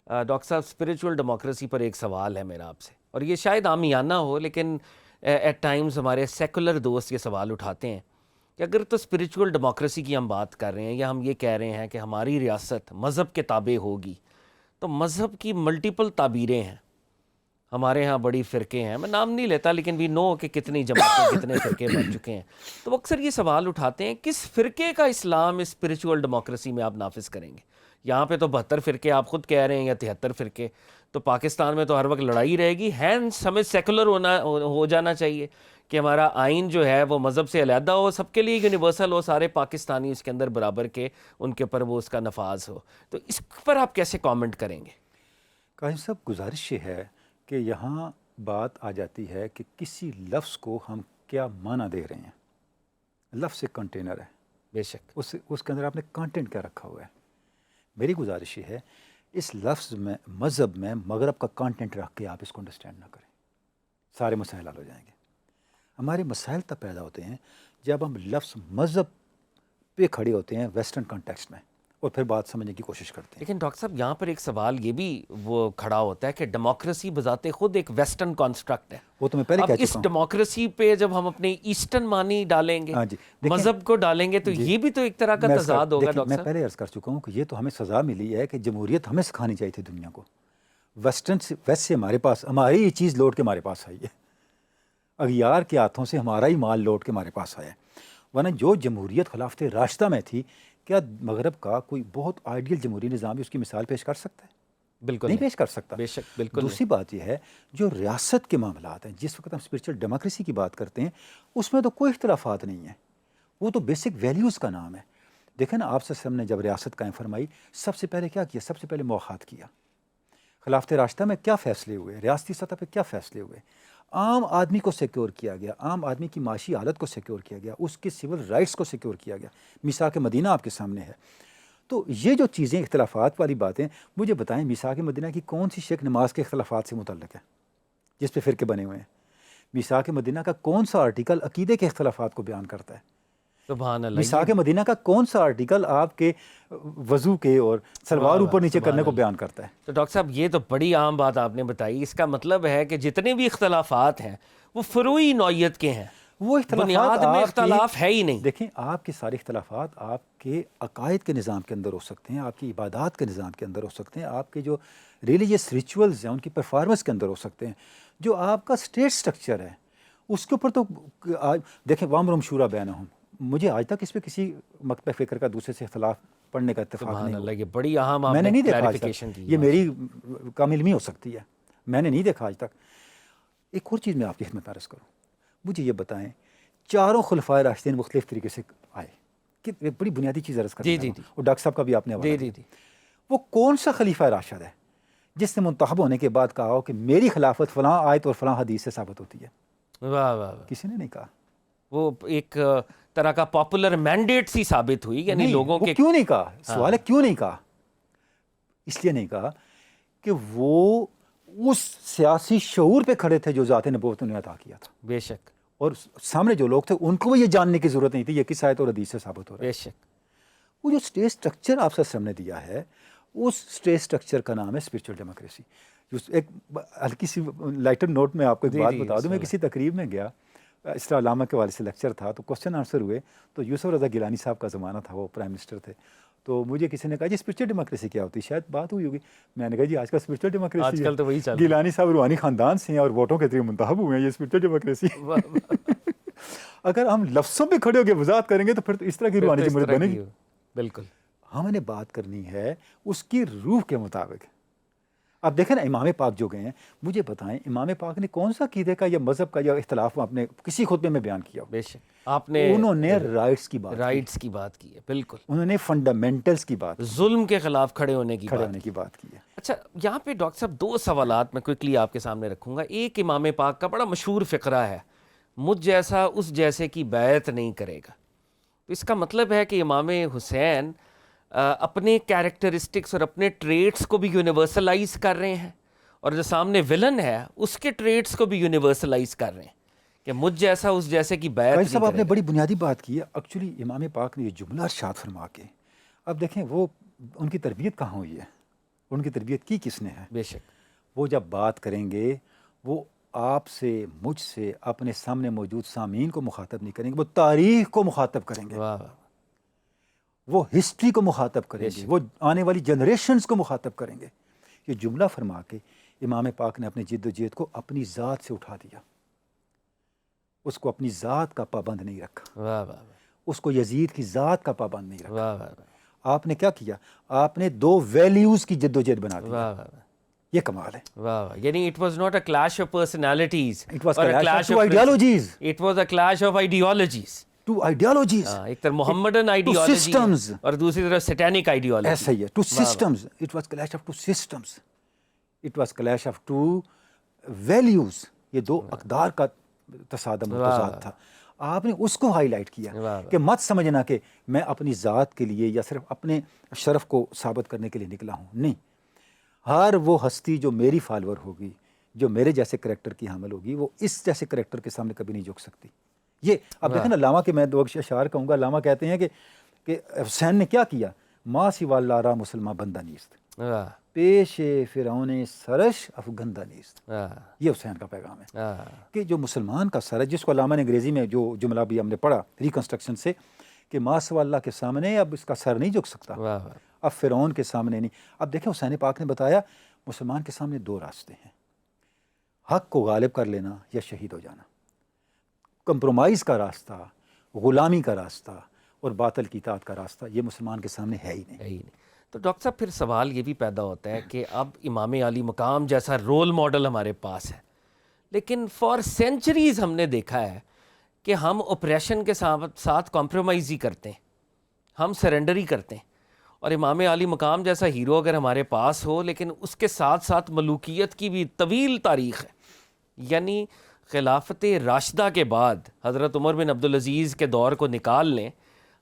ڈاکٹر صاحب, اسپریچول ڈیموکریسی پر ایک سوال ہے میرا آپ سے, اور یہ شاید عامیانہ ہو لیکن ایٹ ٹائمز ہمارے سیکولر دوست یہ سوال اٹھاتے ہیں کہ اگر تو اسپریچول ڈیموکریسی کی ہم بات کر رہے ہیں, یا ہم یہ کہہ رہے ہیں کہ ہماری ریاست مذہب کے تابع ہوگی, تو مذہب کی ملٹیپل تعبیریں ہیں. ہمارے ہاں بڑی فرقے ہیں, میں نام نہیں لیتا لیکن وی نو کہ کتنی جماعتیں کتنے فرقے بن چکے ہیں. تو اکثر یہ سوال اٹھاتے ہیں کس فرقے کا اسلام اسپریچول ڈیموکریسی میں آپ نافذ کریں گے؟ یہاں پہ تو 72 فرقے آپ خود کہہ رہے ہیں, یا 73 فرقے, تو پاکستان میں تو ہر وقت لڑائی رہے گی. ہینس ہمیں سیکولر ہو جانا چاہیے کہ ہمارا آئین جو ہے وہ مذہب سے علیحدہ ہو, سب کے لیے یونیورسل ہو, سارے پاکستانی اس کے اندر برابر کے ان کے اوپر وہ اس کا نفاذ ہو. تو اس پر آپ کیسے کامنٹ کریں گے؟ قاضی صاحب, گزارش یہ ہے کہ یہاں بات آ جاتی ہے کہ کسی لفظ کو ہم کیا معنی دے رہے ہیں. لفظ ایک کنٹینر ہے, بے شک, اس کے اندر آپ نے کانٹینٹ کیا رکھا ہوا ہے. میری گزارش یہ ہے اس لفظ میں, مذہب میں مغرب کا کانٹینٹ رکھ کے آپ اس کو انڈرسٹینڈ نہ کریں, سارے مسائل حل ہو جائیں گے. ہمارے مسائل تب پیدا ہوتے ہیں جب ہم لفظ مذہب پہ کھڑے ہوتے ہیں ویسٹرن کانٹیکسٹ میں, اور پھر بات سمجھنے کی کوشش کرتے ہیں. لیکن ڈاکٹر صاحب یہاں پر ایک سوال یہ بھی وہ کھڑا ہوتا ہے کہ ڈیموکریسی بذات خود ایک ویسٹرن کانسٹرکٹ ہے. وہ تو میں پہلے کہہ اب اس چکا ہوں. ڈیموکریسی پہ جب ہم اپنے ایسٹرن معنی ڈالیں گے, مذہب کو ڈالیں گے, تو یہ بھی تو ایک طرح کا تضاد ہوگا. ڈاکٹر میں صاحب پہلے عرض کر چکا ہوں کہ یہ تو ہمیں سزا ملی ہے کہ جمہوریت ہمیں سکھانی چاہیے تھی دنیا کو. ویسٹرن سے ویسٹ سے ہمارے پاس, ہماری یہ چیز لوٹ کے ہمارے پاس آئی ہے, اغیار کے ہاتھوں سے ہمارا ہی مال لوٹ کے ہمارے پاس آیا ہے. ورنہ جو جمہوریت خلافت راشدہ میں تھی, کیا مغرب کا کوئی بہت آئیڈیل جمہوری نظام بھی اس کی مثال پیش کر سکتا ہے؟ بالکل نہیں پیش کر سکتا. بے شک, بالکل. دوسری بات یہ ہے جو ریاست کے معاملات ہیں, جس وقت ہم اسپرچل ڈیموکریسی کی بات کرتے ہیں اس میں تو کوئی اختلافات نہیں ہیں, وہ تو بیسک ویلیوز کا نام ہے. دیکھیں نا, آپ سے ہم نے جب ریاست قائم فرمائی, سب سے پہلے کیا کیا؟ سب سے پہلے موافقات کیا. خلافت راشدہ میں کیا فیصلے ہوئے, ریاستی سطح پہ کیا فیصلے ہوئے؟ عام آدمی کو سیکیور کیا گیا, عام آدمی کی معاشی حالت کو سیکیور کیا گیا, اس کے سول رائٹس کو سیکیور کیا گیا. میثاق مدینہ آپ کے سامنے ہے. تو یہ جو چیزیں اختلافات والی باتیں, مجھے بتائیں میثاق مدینہ کی کون سی شک نماز کے اختلافات سے متعلق ہے جس پہ فرقے بنے ہوئے ہیں؟ میثاق مدینہ کا کون سا آرٹیکل عقیدے کے اختلافات کو بیان کرتا ہے؟ سبحان اللہ. میثاق مدینہ کا کون سا آرٹیکل آپ کے وضو کے اور سلوار اوپر نیچے کرنے کو بیان کرتا ہے؟ تو ڈاکٹر صاحب یہ تو بڑی عام بات آپ نے بتائی. اس کا مطلب ہے کہ جتنے بھی اختلافات ہیں وہ فروعی نوعیت کے ہیں, وہ بنیاد میں اختلاف ہے ہی نہیں. دیکھیں, آپ کے سارے اختلافات آپ کے عقائد کے نظام کے اندر ہو سکتے ہیں, آپ کی عبادات کے نظام کے اندر ہو سکتے ہیں, آپ کے جو ریلیجیس ریچولز ہیں ان کی پرفارمنس کے اندر ہو سکتے ہیں. جو آپ کا اسٹیٹ سٹرکچر ہے اس کے اوپر تو دیکھیں, وامرہم شورا بینہم, مجھے آج تک اس پہ کسی مکتب فکر کا دوسرے سے اختلاف پڑھنے کا اتفاق نہیں ہوا. یہ بڑی اہم آپ میں نے نہیں دیکھا آج کلیریفیکیشن تک, کی. یہ میری کم علمی ہو سکتی ہے, میں نے نہیں دیکھا آج تک. ایک اور چیز میں آپ کی خدمت عرض کروں, مجھے یہ بتائیں, چاروں خلفائے راشدین مختلف طریقے سے آئے, کہ بڑی بنیادی چیز عرض کرنا چاہتا ہوں, اور ڈاکٹر صاحب کا بھی آپ نے حوالہ دیا. وہ کون سا خلیفہ راشد ہے جس نے منتخب ہونے کے بعد کہا ہو کہ میری خلافت فلاں آیت اور فلاں حدیث سے ثابت ہوتی ہے؟ واہ واہ, کسی نے نہیں کہا. وہ ایک طرح کا پاپولر مینڈیٹ سی ثابت ہوئی, یعنی لوگوں کے. کیوں نہیں کہا؟ سوال ہے کیوں نہیں کہا. اس لیے نہیں کہا کہ وہ اس سیاسی شعور پہ کھڑے تھے جو ذات نبوت نے عطا کیا تھا. بے شک. اور سامنے جو لوگ تھے ان کو بھی یہ جاننے کی ضرورت نہیں تھی یہ کس آیت اور حدیث سے ثابت ہو رہا ہے. بے شک. وہ جو اسٹیٹ سٹرکچر آپ سے ہم نے دیا ہے اس اسٹیٹ سٹرکچر کا نام ہے اسپرچل ڈیموکریسی. ایک ہلکی سی لائٹر نوٹ میں آپ کو ایک بات بتا دوں. میں کسی تقریب میں گیا, اسرا علامہ کے والے سے لیکچر تھا, تو کوسچن آنسر ہوئے, تو یوسف رضا گیلانی صاحب کا زمانہ تھا, وہ پرائم منسٹر تھے. تو مجھے کسی نے کہا جی اسپرچل ڈیموکریسی کیا ہوتی ہے, شاید بات ہوئی ہوگی. میں نے کہا جی آج کل اسپرچل ڈیموکریسی آج کل تو وہی چل رہا ہے. گیلانی صاحب روحانی خاندان سے ہیں اور ووٹوں کے ذریعے منتخب ہوئے ہیں, یہ اسپرچل ڈیموکریسی. اگر ہم لفظوں پہ کھڑے ہو کے وضاحت کریں گے تو پھر تو اس طرح کی روحانی جمہوریت بنے گی. بالکل. ہم نے بات کرنی ہے اس کی روح کے مطابق. اب دیکھیں نا امام پاک جو گئے ہیں, مجھے بتائیں امام پاک نے کون سا عقیدے کا یا مذہب کا یا اختلاف اپنے کسی خطبے میں بیان کیا ہو؟ بے شک. آپ نے انہوں نے رائٹس کی بات کی ہے. بالکل. انہوں نے فنڈامنٹلز کی بات, ظلم کے خلاف کھڑے ہونے کی بات کی ہے. اچھا, یہاں پہ ڈاکٹر صاحب 2 سوالات میں کوئکلی آپ کے سامنے رکھوں گا. ایک امام پاک کا بڑا مشہور فقرہ ہے, مجھ جیسا اس جیسے کی بیعت نہیں کرے گا. تو اس کا مطلب ہے کہ امام حسین اپنے کیریکٹرسٹکس اور اپنے ٹریٹس کو بھی یونیورسلائز کر رہے ہیں, اور جو سامنے ولن ہے اس کے ٹریٹس کو بھی یونیورسلائز کر رہے ہیں کہ مجھ جیسا اس جیسے کی بیعت نہیں صاحب آپ نے کرے بڑی بنیادی بات کی ہے. ایکچولی امام پاک نے یہ جملہ ارشاد فرما کے, اب دیکھیں وہ ان کی تربیت کہاں ہوئی ہے, ان کی تربیت کی کس نے ہے؟ بے شک. وہ جب بات کریں گے وہ آپ سے مجھ سے اپنے سامنے موجود سامعین کو مخاطب نہیں کریں گے, وہ تاریخ کو مخاطب کریں گے. واہ واہ. وہ ہسٹری کو مخاطب کریں گے, وہ آنے والی جنریشنز کو مخاطب کریں گے. یہ جملہ فرما کے امام پاک نے اپنی جد و جہد کو اپنی ذات سے اٹھا دیا, اس کو اپنی ذات کا پابند نہیں رکھا. واہ واہ. اس کو یزید کی ذات کا پابند نہیں رکھا. واہ واہ. آپ نے کیا کیا, آپ نے 2 ویلیوز کی جد و جہد بنا دی. واہ واہ. یہ کمال ہے. واہ واہ. یعنی it was not a clash of personalities, It was a clash of ideologies. It was a clash of ideologies. Two ideologies. ایک طرف محمدن آئیڈیالوجی اور دوسری طرف سیٹینک آئیڈیالوجی. ایسا ہی ہے. Two systems. It was clash of 2 systems. It was clash of 2 values. یہ 2 اقدار کا تصادم و تضاد تھا. آپ نے اس کو ہائی لائٹ کیا کہ مت سمجھنا کہ میں اپنی ذات کے لیے یا صرف اپنے شرف کو ثابت کرنے کے لیے نکلا ہوں. نہیں, ہر وہ ہستی جو میری فالوور ہوگی, جو میرے جیسے کریکٹر کی حامل ہوگی, وہ اس جیسے کریکٹر کے سامنے کبھی نہیں جھک سکتی. یہ اب دیکھیں نا, علامہ کے میں 2 اشعار کہوں گا. علامہ کہتے ہیں کہ حسین نے کیا کیا, ما سوا لارا مسلمہ بندہ نیست, پیش فرعون سرش افگندہ نیست. یہ حسین کا پیغام ہے کہ جو مسلمان کا سر ہے, جس کو علامہ نے انگریزی میں جو جملہ بھی ہم نے پڑھا ریکنسٹرکشن سے, کہ ما سوا اللہ کے سامنے اب اس کا سر نہیں جھک سکتا, اب فرعون کے سامنے نہیں. اب دیکھیں حسین پاک نے بتایا مسلمان کے سامنے 2 راستے ہیں, حق کو غالب کر لینا یا شہید ہو جانا. کمپرومائز کا راستہ, غلامی کا راستہ اور باطل کی اطاعت کا راستہ یہ مسلمان کے سامنے ہے ہی نہیں. تو ڈاکٹر صاحب پھر سوال یہ بھی پیدا ہوتا ہے کہ اب امام علی مقام جیسا رول ماڈل ہمارے پاس ہے, لیکن فار سینچریز ہم نے دیکھا ہے کہ ہم اپریشن کے ساتھ کمپرومائز ہی کرتے ہیں, ہم سرنڈر ہی کرتے ہیں. اور امام علی مقام جیسا ہیرو اگر ہمارے پاس ہو, لیکن اس کے ساتھ ساتھ ملوکیت کی بھی طویل تاریخ ہے. یعنی خلافت راشدہ کے بعد حضرت عمر بن عبدالعزیز کے دور کو نکال لیں,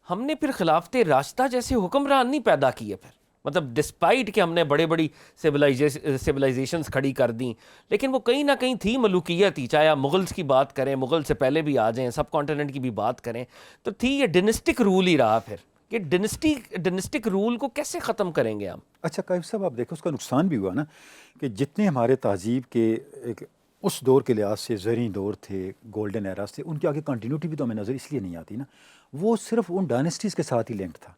ہم نے پھر خلافت راشدہ جیسے حکمران نہیں پیدا کیے. پھر مطلب ڈسپائٹ کہ ہم نے بڑی سویلائزیشنز کھڑی کر دیں, لیکن وہ کہیں نہ کہیں تھی ملوکیت ہی. چاہے آپ مغلز کی بات کریں, مغل سے پہلے بھی آ جائیں, سب کانٹیننٹ کی بھی بات کریں, تو تھی یہ ڈینسٹک رول ہی رہا. پھر کہ ڈینسٹک رول کو کیسے ختم کریں گے ہم؟ اچھا قائم صاحب آپ دیکھو اس کا نقصان بھی ہوا نا, کہ جتنے ہمارے تہذیب کے ایک اس دور کے لحاظ سے زرعی دور تھے, گولڈن ایراز تھے, ان کی آگے کنٹینیوٹی بھی تو ہمیں نظر اس لیے نہیں آتی نا. وہ صرف ان ڈائنسٹیز کے ساتھ ہی لنکڈ تھا.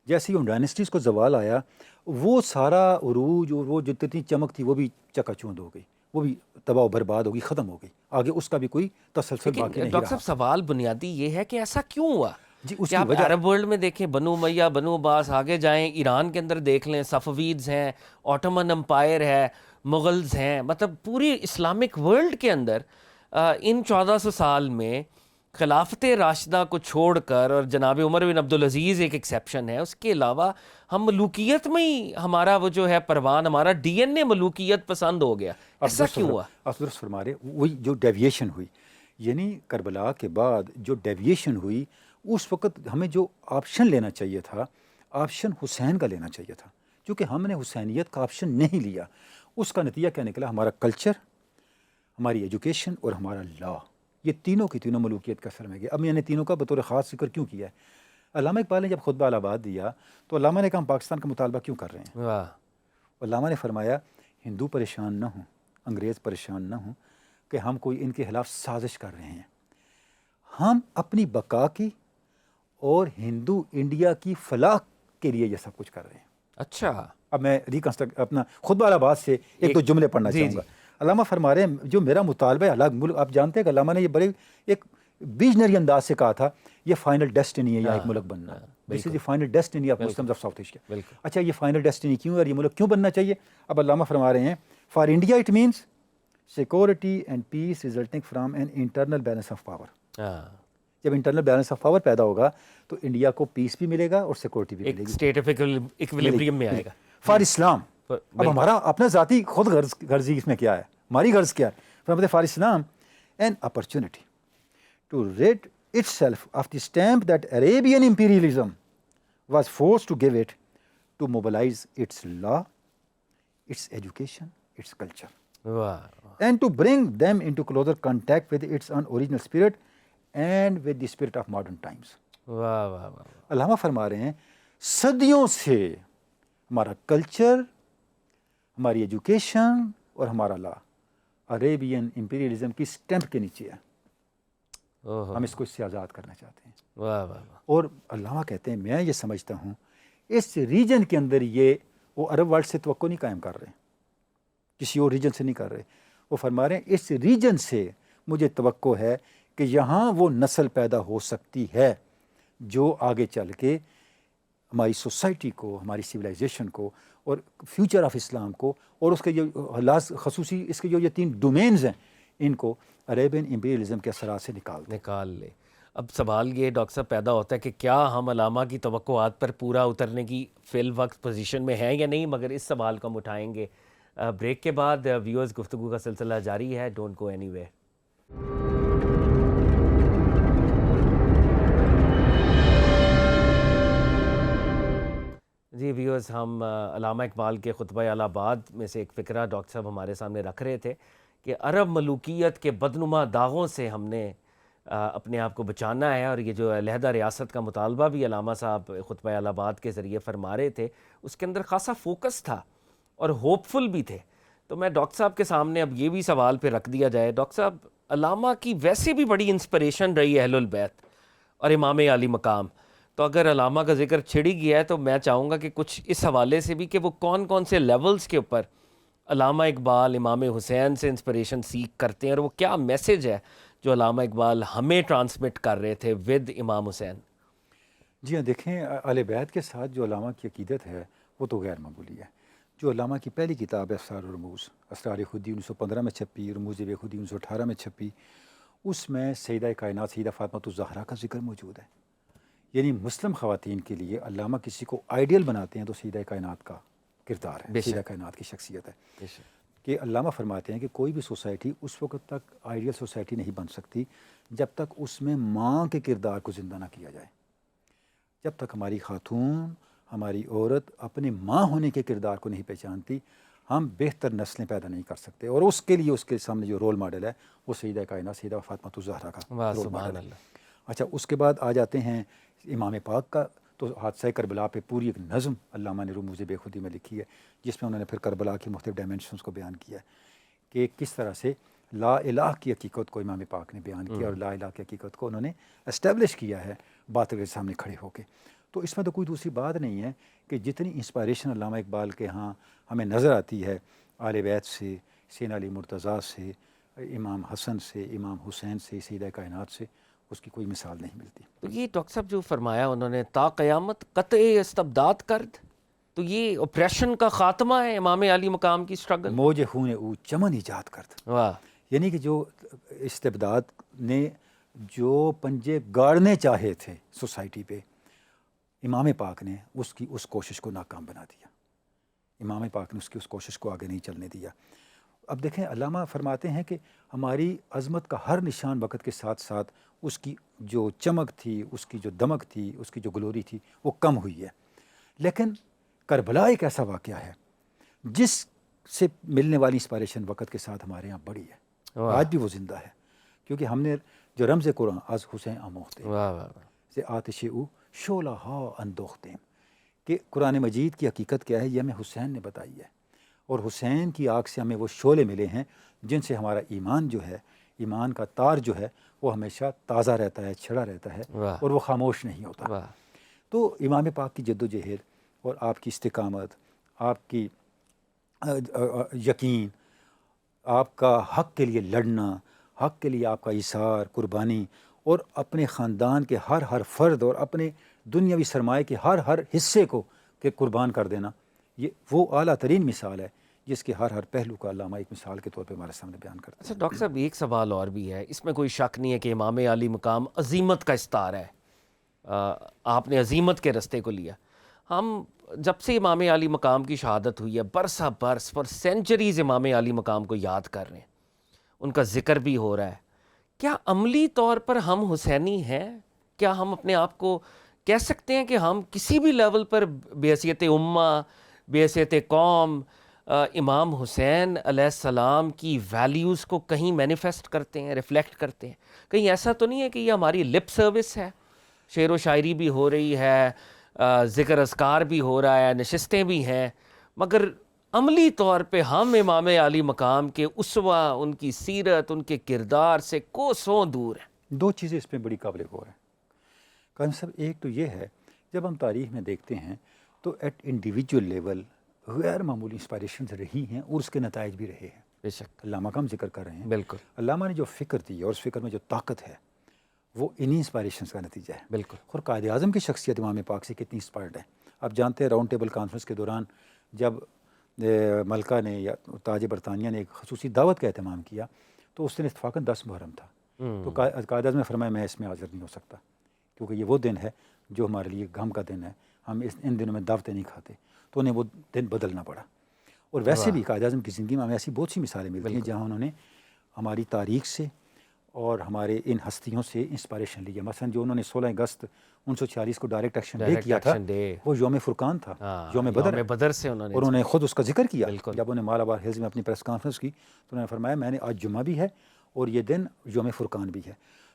جیسے ہی ان ڈائنسٹیز کو زوال آیا, وہ سارا عروج اور وہ جتنی چمک تھی وہ بھی چکا چوند ہو گئی, وہ بھی تباہ و برباد ہو گئی, ختم ہو گئی. آگے اس کا بھی کوئی تسلسل باقی نہیں رہا. ڈاکٹر صاحب سوال بنیادی یہ ہے کہ ایسا کیوں ہوا؟ جی اس کہ آپ عرب ورلڈ میں دیکھیں, بنو امیہ, بنو عباس, آگے جائیں ایران کے اندر دیکھ لیں, صفویدز ہیں, آٹومن امپائر ہے, مغلز ہیں, مطلب پوری اسلامک ورلڈ کے اندر ان 1400 سال میں خلافت راشدہ کو چھوڑ کر, اور جناب عمر بن عبدالعزیز ایک ایکسیپشن ہے, اس کے علاوہ ہم ملوکیت میں ہی ہمارا وہ جو ہے پروان, ہمارا ڈی این اے ملوکیت پسند ہو گیا. ایسا کیوں ہوا؟ آپ درست فرما رہے, وہی جو ڈیویشن ہوئی, یعنی کربلا کے بعد جو ڈیویشن ہوئی, اس وقت ہمیں جو آپشن لینا چاہیے تھا, آپشن حسین کا لینا چاہیے تھا. کیونکہ ہم نے حسینیت کا آپشن نہیں لیا, اس کا نتیجہ کیا نکلا, ہمارا کلچر, ہماری ایجوکیشن اور ہمارا لا, یہ تینوں کی تینوں ملوکیت کا سرمایہ گیا. اب میں نے تینوں کا بطور خاص ذکر کیوں کیا ہے؟ علامہ اقبال نے جب خطبہ الہ آباد دیا تو علامہ نے کہا ہم پاکستان کا مطالبہ کیوں کر رہے ہیں؟ واہ. علامہ نے فرمایا ہندو پریشان نہ ہوں، انگریز پریشان نہ ہوں کہ ہم کوئی ان کے خلاف سازش کر رہے ہیں. ہم اپنی بقا کی اور ہندو انڈیا کی فلاح کے لیے یہ سب کچھ کر رہے ہیں. اچھا. اب میں ریکنسٹرکٹ اپنا خطبہ الہ آباد سے ایک دو جملے پڑھنا چاہوں گا. علامہ فرما رہے ہیں جو میرا مطالبہ ہے الگ ملک، آپ جانتے ہیں کہ علامہ نے یہ بڑے ایک ویژنری انداز سے کہا تھا یہ فائنل ڈیسٹینی ہے یا ایک ملک بننا. This is the final destiny of Muslims of South Asia. اچھا یہ فائنل ڈیسٹینی کیوں ہے اور یہ ملک کیوں بننا چاہیے؟ اب علامہ فرما رہے ہیں for India it means security and peace resulting from an internal balance of power. جب انٹرنل بیلنس آف پاور پیدا ہوگا تو انڈیا کو پیس بھی ملے گا اور سیکورٹی بھی ملے گی، اسٹیٹ آف ایکویلیبریم میں آئے گا. فار اسلام. اب ہمارا اپنا ذاتی خود غرضی اس میں کیا ہے، ہماری غرض کیا ہے؟ فرماتے for Islam an opportunity to rid itself of the stamp that Arabian imperialism was forced to give it, to mobilize its law, its education, its culture, and to bring them into closer contact with its own original spirit and with the spirit of modern times. علامہ فرما رہے ہیں صدیوں سے ہمارا culture, ہماری education اور ہمارا لا Arabian imperialism کی اسٹیمپ کے نیچے ہے. ہم اس کو اس سے آزاد کرنا چاہتے ہیں. اور علامہ کہتے ہیں میں یہ سمجھتا ہوں اس ریجن کے اندر یہ وہ عرب ورلڈ سے توقع نہیں قائم کر رہے، کسی اور ریجن سے نہیں کر رہے. وہ فرما رہے ہیں اس ریجن سے مجھے توقع ہے کہ یہاں وہ نسل پیدا ہو سکتی ہے جو آگے چل کے ہماری سوسائٹی کو، ہماری سویلائزیشن کو اور فیوچر آف اسلام کو اور اس کے جو خصوصی اس کے جو یہ تین ڈومینز ہیں ان کو عربین امپیریلزم کے اثرات سے نکال لے. اب سوال یہ ڈاکٹر صاحب پیدا ہوتا ہے کہ کیا ہم علامہ کی توقعات پر پورا اترنے کی فی الوقت پوزیشن میں ہیں یا نہیں، مگر اس سوال کو ہم اٹھائیں گے بریک کے بعد. ویورز گفتگو کا سلسلہ جاری ہے، ڈونٹ گو اینی وے. جی ویورز، ہم علامہ اقبال کے خطبہ الہ آباد میں سے ایک فقرہ ڈاکٹر صاحب ہمارے سامنے رکھ رہے تھے کہ عرب ملوکیت کے بدنما داغوں سے ہم نے اپنے آپ کو بچانا ہے. اور یہ جو علیحدہ ریاست کا مطالبہ بھی علامہ صاحب خطبہ الہ آباد کے ذریعے فرما رہے تھے اس کے اندر خاصا فوکس تھا اور ہوپ فل بھی تھے. تو میں ڈاکٹر صاحب کے سامنے اب یہ بھی سوال پہ رکھ دیا جائے. ڈاکٹر صاحب علامہ کی ویسے بھی بڑی انسپریشن رہی ہے اہل البیت اور امام علی مقام، تو اگر علامہ کا ذکر چھڑ ہی گیا ہے تو میں چاہوں گا کہ کچھ اس حوالے سے بھی کہ وہ کون کون سے لیولز کے اوپر علامہ اقبال امام حسین سے انسپریشن سیکھ کرتے ہیں اور وہ کیا میسج ہے جو علامہ اقبال ہمیں ٹرانسمٹ کر رہے تھے ود امام حسین. جی ہاں، دیکھیں اہل بیت کے ساتھ جو علامہ کی عقیدت ہے وہ تو غیر معمولی ہے. جو علامہ کی پہلی کتاب ہے اسرار الرموز، اسرار خودی 1915 میں چھپی، رموز بے خودی 1918 میں چھپی، اس میں سیدہ کائنات سیدہ فاطمہ الزہرا کا ذکر موجود ہے. یعنی مسلم خواتین کے لیے علامہ کسی کو آئیڈیل بناتے ہیں تو سیدہ کائنات کا کردار ہے، سیدہ کائنات کی شخصیت ہے. کہ علامہ فرماتے ہیں کہ کوئی بھی سوسائٹی اس وقت تک آئیڈیل سوسائٹی نہیں بن سکتی جب تک اس میں ماں کے کردار کو زندہ نہ کیا جائے. جب تک ہماری خاتون، ہماری عورت اپنے ماں ہونے کے کردار کو نہیں پہچانتی ہم بہتر نسلیں پیدا نہیں کر سکتے. اور اس کے لیے اس کے سامنے جو رول ماڈل ہے وہ سیدہ کائنات سیدہ فاطمہ الزہرا کا رول ماڈل ہے. اچھا، اس کے بعد آ جاتے ہیں امام پاک کا. تو حادثہ کربلا پہ پوری ایک نظم علامہ نے رموز بے خودی میں لکھی ہے جس میں انہوں نے پھر کربلا کی مختلف ڈائمینشنز کو بیان کیا ہے کہ کس طرح سے لا الہ کی حقیقت کو امام پاک نے بیان کیا اور لا الہ کی حقیقت کو انہوں نے اسٹیبلش کیا ہے باطل کے سامنے کھڑے ہو کے. تو اس میں تو کوئی دوسری بات نہیں ہے کہ جتنی انسپائریشن علامہ اقبال کے ہاں ہمیں نظر آتی ہے اہل بیت سے، سیدنا علی مرتضیٰ سے، امام حسن سے، امام حسین سے، سیدہ کائنات سے، اس کی کوئی مثال نہیں ملتی. تو یہ ڈاکٹر صاحب جو فرمایا انہوں نے تا قیامت قطع استبداد کرد، تو یہ اپریشن کا خاتمہ ہے امام علی مقام کی سٹرگل. موج خون او چمن ایجاد کرد. واہ. یعنی کہ جو استبداد نے جو پنجے گاڑنے چاہے تھے سوسائٹی پہ، امام پاک نے اس کوشش کو ناکام بنا دیا. امام پاک نے اس کوشش کو آگے نہیں چلنے دیا. اب دیکھیں علامہ فرماتے ہیں کہ ہماری عظمت کا ہر نشان وقت کے ساتھ ساتھ اس کی جو چمک تھی، اس کی جو دمک تھی، اس کی جو گلوری تھی وہ کم ہوئی ہے. لیکن کربلا ایک ایسا واقعہ ہے جس سے ملنے والی انسپائریشن وقت کے ساتھ ہمارے یہاں بڑی ہے. آج بھی وہ زندہ ہے کیونکہ ہم نے جو رمز قرآن از حسین آموخته واہ واہ واہ، سے آتش او شعلہ ہا اندوختیم، کہ قرآن مجید کی حقیقت کیا ہے یہ ہمیں حسین نے بتائی ہے، اور حسین کی آگ سے ہمیں وہ شعلے ملے ہیں جن سے ہمارا ایمان جو ہے، ایمان کا تار جو ہے وہ ہمیشہ تازہ رہتا ہے، چھڑا رہتا ہے، واہ اور وہ خاموش نہیں ہوتا۔ واہ، تو امام پاک کی جد و جہد اور آپ کی استقامت، آپ کی یقین، آپ کا حق کے لیے لڑنا، حق کے لیے آپ کا ایثار، قربانی، اور اپنے خاندان کے ہر فرد اور اپنے دنیاوی سرمایے کے ہر حصے کو کہ قربان کر دینا، یہ وہ اعلیٰ ترین مثال ہے جس کے ہر پہلو کا علامہ ایک مثال کے طور پہ ہمارے سامنے بیان کرتا ہے۔ اچھا ڈاکٹر صاحب، ایک سوال اور بھی ہے، اس میں کوئی شک نہیں ہے کہ امام علی مقام عظیمت کا استعارہ ہے، آپ نے عظیمت کے رستے کو لیا۔ ہم جب سے امام علی مقام کی شہادت ہوئی ہے برسہ برس فار سینچریز امام علی مقام کو یاد کر رہے ہیں، ان کا ذکر بھی ہو رہا ہے۔ کیا عملی طور پر ہم حسینی ہیں؟ کیا ہم اپنے آپ کو کہہ سکتے ہیں کہ ہم کسی بھی لیول پر بحیثیت امہ، بحیثیت قوم امام حسین علیہ السلام کی ویلیوز کو کہیں مینیفیسٹ کرتے ہیں، ریفلیکٹ کرتے ہیں؟ کہیں ایسا تو نہیں ہے کہ یہ ہماری لپ سروس ہے، شعر و شاعری بھی ہو رہی ہے، ذکر اذکار بھی ہو رہا ہے، نشستیں بھی ہیں، مگر عملی طور پہ ہم امام علی مقام کے اسوہ، ان کی سیرت، ان کے کردار سے کوسوں دور ہیں؟ دو چیزیں اس میں بڑی قابل غور ہیں قاسم صاحب۔ ایک تو یہ ہے، جب ہم تاریخ میں دیکھتے ہیں تو ایٹ انڈیویجول لیول غیر معمولی انسپائریشنز رہی ہیں اور اس کے نتائج بھی رہے ہیں۔ بے شک، علامہ کا ہم ذکر کر رہے ہیں، بالکل علامہ نے جو فکر دی اور اس فکر میں جو طاقت ہے وہ انہی انسپائریشنز کا نتیجہ ہے۔ بالکل، اور قائد اعظم کی شخصیت امام پاک سے کتنی انسپائرڈ ہے۔ آپ جانتے ہیں راؤنڈ ٹیبل کانفرنس کے دوران جب ملکہ نے یا تاج برطانیہ نے ایک خصوصی دعوت کا اہتمام کیا تو اس دن اتفاقاً 10 محرم تھا، تو قائد اعظم نے فرمایا میں اس میں حاضر نہیں ہو سکتا کیونکہ یہ وہ دن ہے جو ہمارے لیے غم کا دن ہے، ہم ان دنوں میں دعوتیں نہیں کھاتے، تو انہیں وہ دن بدلنا پڑا۔ اور ویسے بھی قائد اعظم کی زندگی میں ہمیں ایسی بہت سی مثالیں ملتی ہیں جہاں انہوں نے ہماری تاریخ سے اور ہمارے ان ہستیوں سے انسپائریشن لی ہے۔ مثلا جو انہوں نے 16 اگست 1946 کو ڈائریکٹ ایکشن ڈے کیا تھا وہ یوم فرقان تھا، یوم بدر سے انہوں نے، اور انہوں نے خود اس کا ذکر کیا۔ بالکل، جب انہوں نے مالابار ہلز میں اپنی پریس کانفرنس کی تو انہوں نے فرمایا میں نے آج جمعہ بھی ہے اور یہ دن یوم فرقان بھی ہے،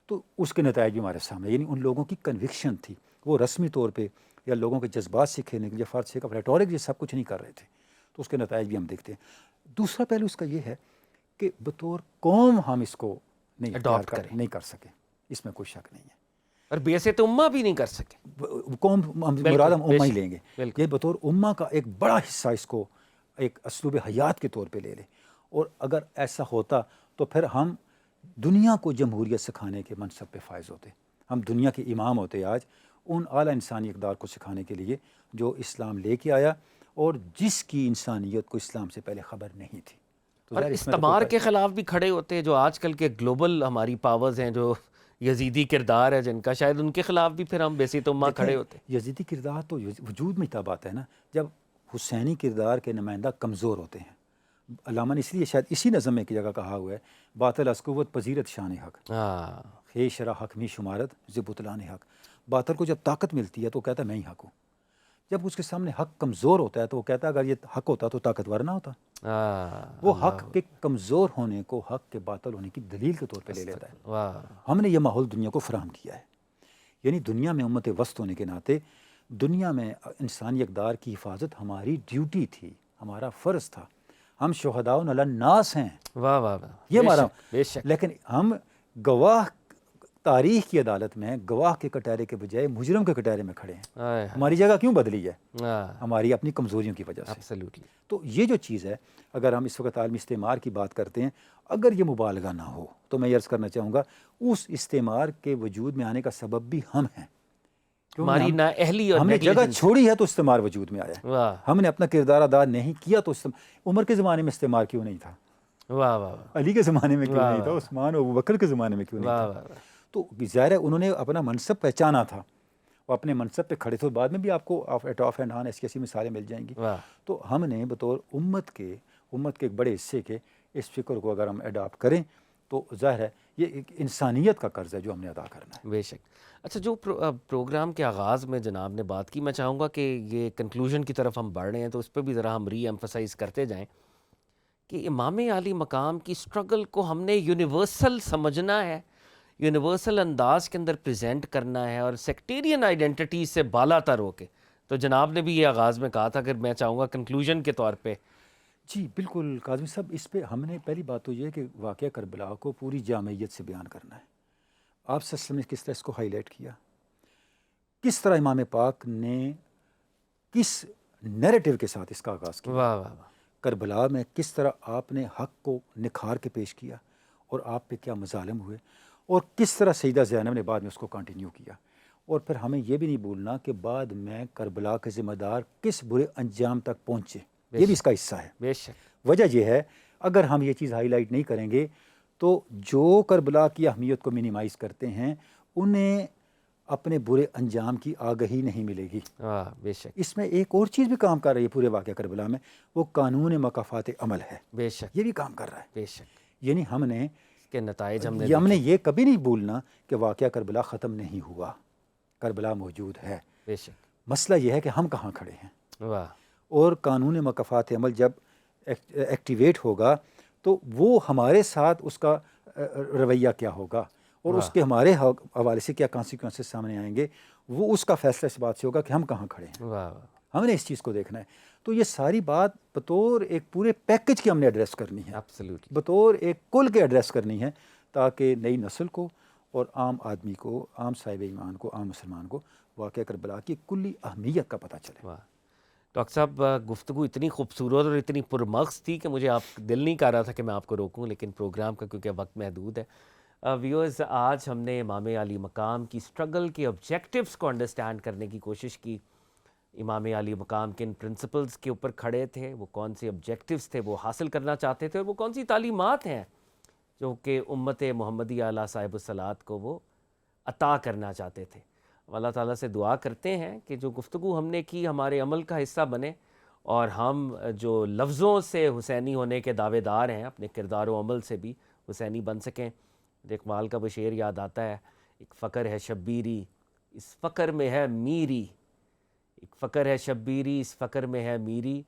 تو اس کے نتائج بھی ہمارے سامنے، یعنی ان لوگوں کی کنوکشن تھی، وہ رسمی طور پہ یا لوگوں کے جذبات سے کھیلنے کے لیے فرض سے ریٹورک یہ سب کچھ نہیں کر رہے تھے، تو اس کے نتائج بھی ہم دیکھتے ہیں۔ دوسرا پہلو اس کا یہ ہے کہ بطور قوم ہم اس کو نہیں کر سکے، اس میں کوئی شک نہیں ہے، اور بیعت امہ بھی نہیں کر سکے۔ قوم مراد ہم امہ ہی لیں گے، بالکل، یہ بطور امہ کا ایک بڑا حصہ اس کو ایک اسلوب حیات کے طور پہ لے لیں، اور اگر ایسا ہوتا تو پھر ہم دنیا کو جمہوریت سکھانے کے منصب پہ فائز ہوتے، ہم دنیا کے امام ہوتے آج ان اعلیٰ انسانی اقدار کو سکھانے کے لیے جو اسلام لے کے آیا اور جس کی انسانیت کو اسلام سے پہلے خبر نہیں تھی۔ اور استعمار کے خلاف بھی کھڑے ہوتے ہیں، جو آج کل کے گلوبل ہماری پاورز ہیں، جو یزیدی کردار ہے جن کا، شاید ان کے خلاف بھی پھر ہم بیعت امہ کھڑے ہوتے ہیں۔ یزیدی کردار تو وجود میں تب آتا ہے نا جب حسینی کردار کے نمائندہ کمزور ہوتے ہیں۔ علامہ نے اس لیے شاید اسی نظم میں ایک جگہ کہا ہوا ہے باطل از قوت پذیرت شان حق، خے شرح حق می شمارت ز بطلان حق۔ باطل کو جب طاقت ملتی ہے تو وہ کہتا ہے میں ہی حق ہوں، جب اس کے سامنے حق کمزور ہوتا ہے تو وہ کہتا ہے اگر یہ حق ہوتا تو طاقتور نہ ہوتا۔ وہ حق کے کمزور ہونے کو حق کے باطل ہونے کی دلیل کے طور پہ لے لیتا ہے۔ ہم نے یہ ماحول دنیا کو فراہم کیا ہے، یعنی دنیا میں امت وسط ہونے کے ناطے دنیا میں انسانی اقدار کی حفاظت ہماری ڈیوٹی تھی، ہمارا فرض تھا۔ ہم شہداء علی الناس ہیں، واہ واہ واہ، یہ ہمارا، بے شک، لیکن ہم گواہ تاریخ کی عدالت میں گواہ کے کٹہرے کے بجائے مجرم کے کٹہرے میں کھڑے ہیں۔ ہماری جگہ کیوں بدلی ہے؟ ہماری اپنی کمزوریوں کی وجہ سے۔ ایبسلیوٹلی۔ تو یہ جو چیز ہے، اگر ہم اس وقت عالمی استعمار کی بات کرتے ہیں، اگر یہ مبالغہ نہ ہو تو میں یہ عرض کرنا چاہوں گا اس استعمار کے وجود میں آنے کا سبب بھی ہم ہیں، ہماری نااہلی اور ہم نے جگہ چھوڑی ہے تو استعمار وجود میں آیا ہے، ہم نے اپنا کردار ادا نہیں کیا تو عمر کے زمانے میں استعمار کیوں نہیں تھا؟ واہ واہ، علی کے زمانے میں کیوں نہیں تھا؟ عثمان و ابوبکر کے زمانے میں کیوں نہیں تھا؟ تو ظاہر ہے انہوں نے اپنا منصب پہچانا تھا، وہ اپنے منصب پہ کھڑے تھے، بعد میں بھی آپ کو آف اینڈ آن ایسی مثالیں مل جائیں گی۔ تو ہم نے بطور امت کے ایک بڑے حصے کے اس فکر کو اگر ہم اڈاپٹ کریں تو ظاہر ہے یہ ایک انسانیت کا قرض ہے جو ہم نے ادا کرنا ہے۔ بے شک۔ اچھا، جو پروگرام کے آغاز میں جناب نے بات کی، میں چاہوں گا کہ یہ کنکلوژن کی طرف ہم بڑھ رہے ہیں تو اس پہ بھی ذرا ہم ری ایمفسائز کرتے جائیں کہ امام علی مقام کی سٹرگل کو ہم نے یونیورسل سمجھنا ہے یونیورسل انداز کے اندر پریزنٹ کرنا ہے اور سیکٹیرین آئیڈینٹیٹی سے بالا تر ہو کے. تو جناب نے بھی یہ آغاز میں کہا تھا کہ میں چاہوں گا کنکلوژن کے طور پہ. جی بالکل کاظمی صاحب، اس پہ ہم نے پہلی بات تو یہ ہے کہ واقعہ کربلا کو پوری جامعیت سے بیان کرنا ہے. آپ صلی اللہ علیہ وسلم نے کس طرح اس کو ہائی لائٹ کیا، کس طرح امام پاک نے کس نیریٹو کے ساتھ اس کا آغاز کیا. واہ واہ واہ. کربلا میں کس طرح آپ نے حق کو نکھار کے پیش کیا اور آپ پہ کیا مظالم ہوئے، اور کس طرح سیدہ زینب نے بعد میں اس کو کنٹینیو کیا. اور پھر ہمیں یہ بھی نہیں بھولنا کہ بعد میں کربلا کے ذمہ دار کس برے انجام تک پہنچے، یہ بھی اس کا حصہ ہے. بے شک. وجہ یہ ہے اگر ہم یہ چیز ہائی لائٹ نہیں کریں گے تو جو کربلا کی اہمیت کو منیمائز کرتے ہیں انہیں اپنے برے انجام کی آگہی نہیں ملے گی. بے شک. اس میں ایک اور چیز بھی کام کر رہی ہے پورے واقعہ کربلا میں، وہ قانون مکافات عمل ہے. بے شک. یہ بھی کام کر رہا ہے. بے شک. یعنی ہم نے اس کے نتائج ہم نے یہ کبھی نہیں بھولنا کہ واقعہ کربلا ختم نہیں ہوا، کربلا موجود ہے. بے شک. مسئلہ یہ ہے کہ ہم کہاں کھڑے ہیں. واہ. اور قانون مکافات عمل جب ایکٹیویٹ ہوگا تو وہ ہمارے ساتھ اس کا رویہ کیا ہوگا اور اس کے ہمارے حوالے سے کیا کانسیکوینسز سامنے آئیں گے، وہ اس کا فیصلہ اس بات سے ہوگا کہ ہم کہاں کھڑے ہیں. واہ. ہم نے اس چیز کو دیکھنا ہے. تو یہ ساری بات بطور ایک پورے پیکج کی ہم نے ایڈریس کرنی ہے، ایبسلیوٹلی. بطور ایک کل کے ایڈریس کرنی ہے، تاکہ نئی نسل کو اور عام آدمی کو، عام صاحب ایمان کو، عام مسلمان کو واقعہ کربلا کی کلی اہمیت کا پتہ چلے. واہ. ڈاکٹر صاحب گفتگو اتنی خوبصورت اور اتنی پرمغز تھی کہ مجھے آپ دل نہیں کر رہا تھا کہ میں آپ کو روکوں، لیکن پروگرام کا کیونکہ وقت محدود ہے. ویورز، آج ہم نے امام علی مقام کی سٹرگل کے آبجیکٹیوز کو انڈرسٹینڈ کرنے کی کوشش کی. امام علی مقام کن پرنسپلز کے اوپر کھڑے تھے، وہ کون سے آبجیکٹیوز تھے وہ حاصل کرنا چاہتے تھے، اور وہ کون سی تعلیمات ہیں جو کہ امت محمدی اعلیٰ صاحب الصلاۃ کو وہ عطا کرنا چاہتے تھے. اللہ تعالیٰ سے دعا کرتے ہیں کہ جو گفتگو ہم نے کی ہمارے عمل کا حصہ بنے، اور ہم جو لفظوں سے حسینی ہونے کے دعوے دار ہیں اپنے کردار و عمل سے بھی حسینی بن سکیں. اقبال کا وہ شعر یاد آتا ہے، ایک فقر ہے شبیری اس فقر میں ہے میری، ایک فقر ہے شبیری اس فقر میں ہے میری،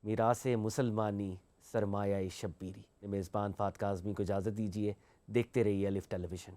میراث مسلمانی سرمایہ شبیری. میزبان فہد کاظمی کو اجازت دیجیے، دیکھتے رہیے الف ٹیلی ویژن.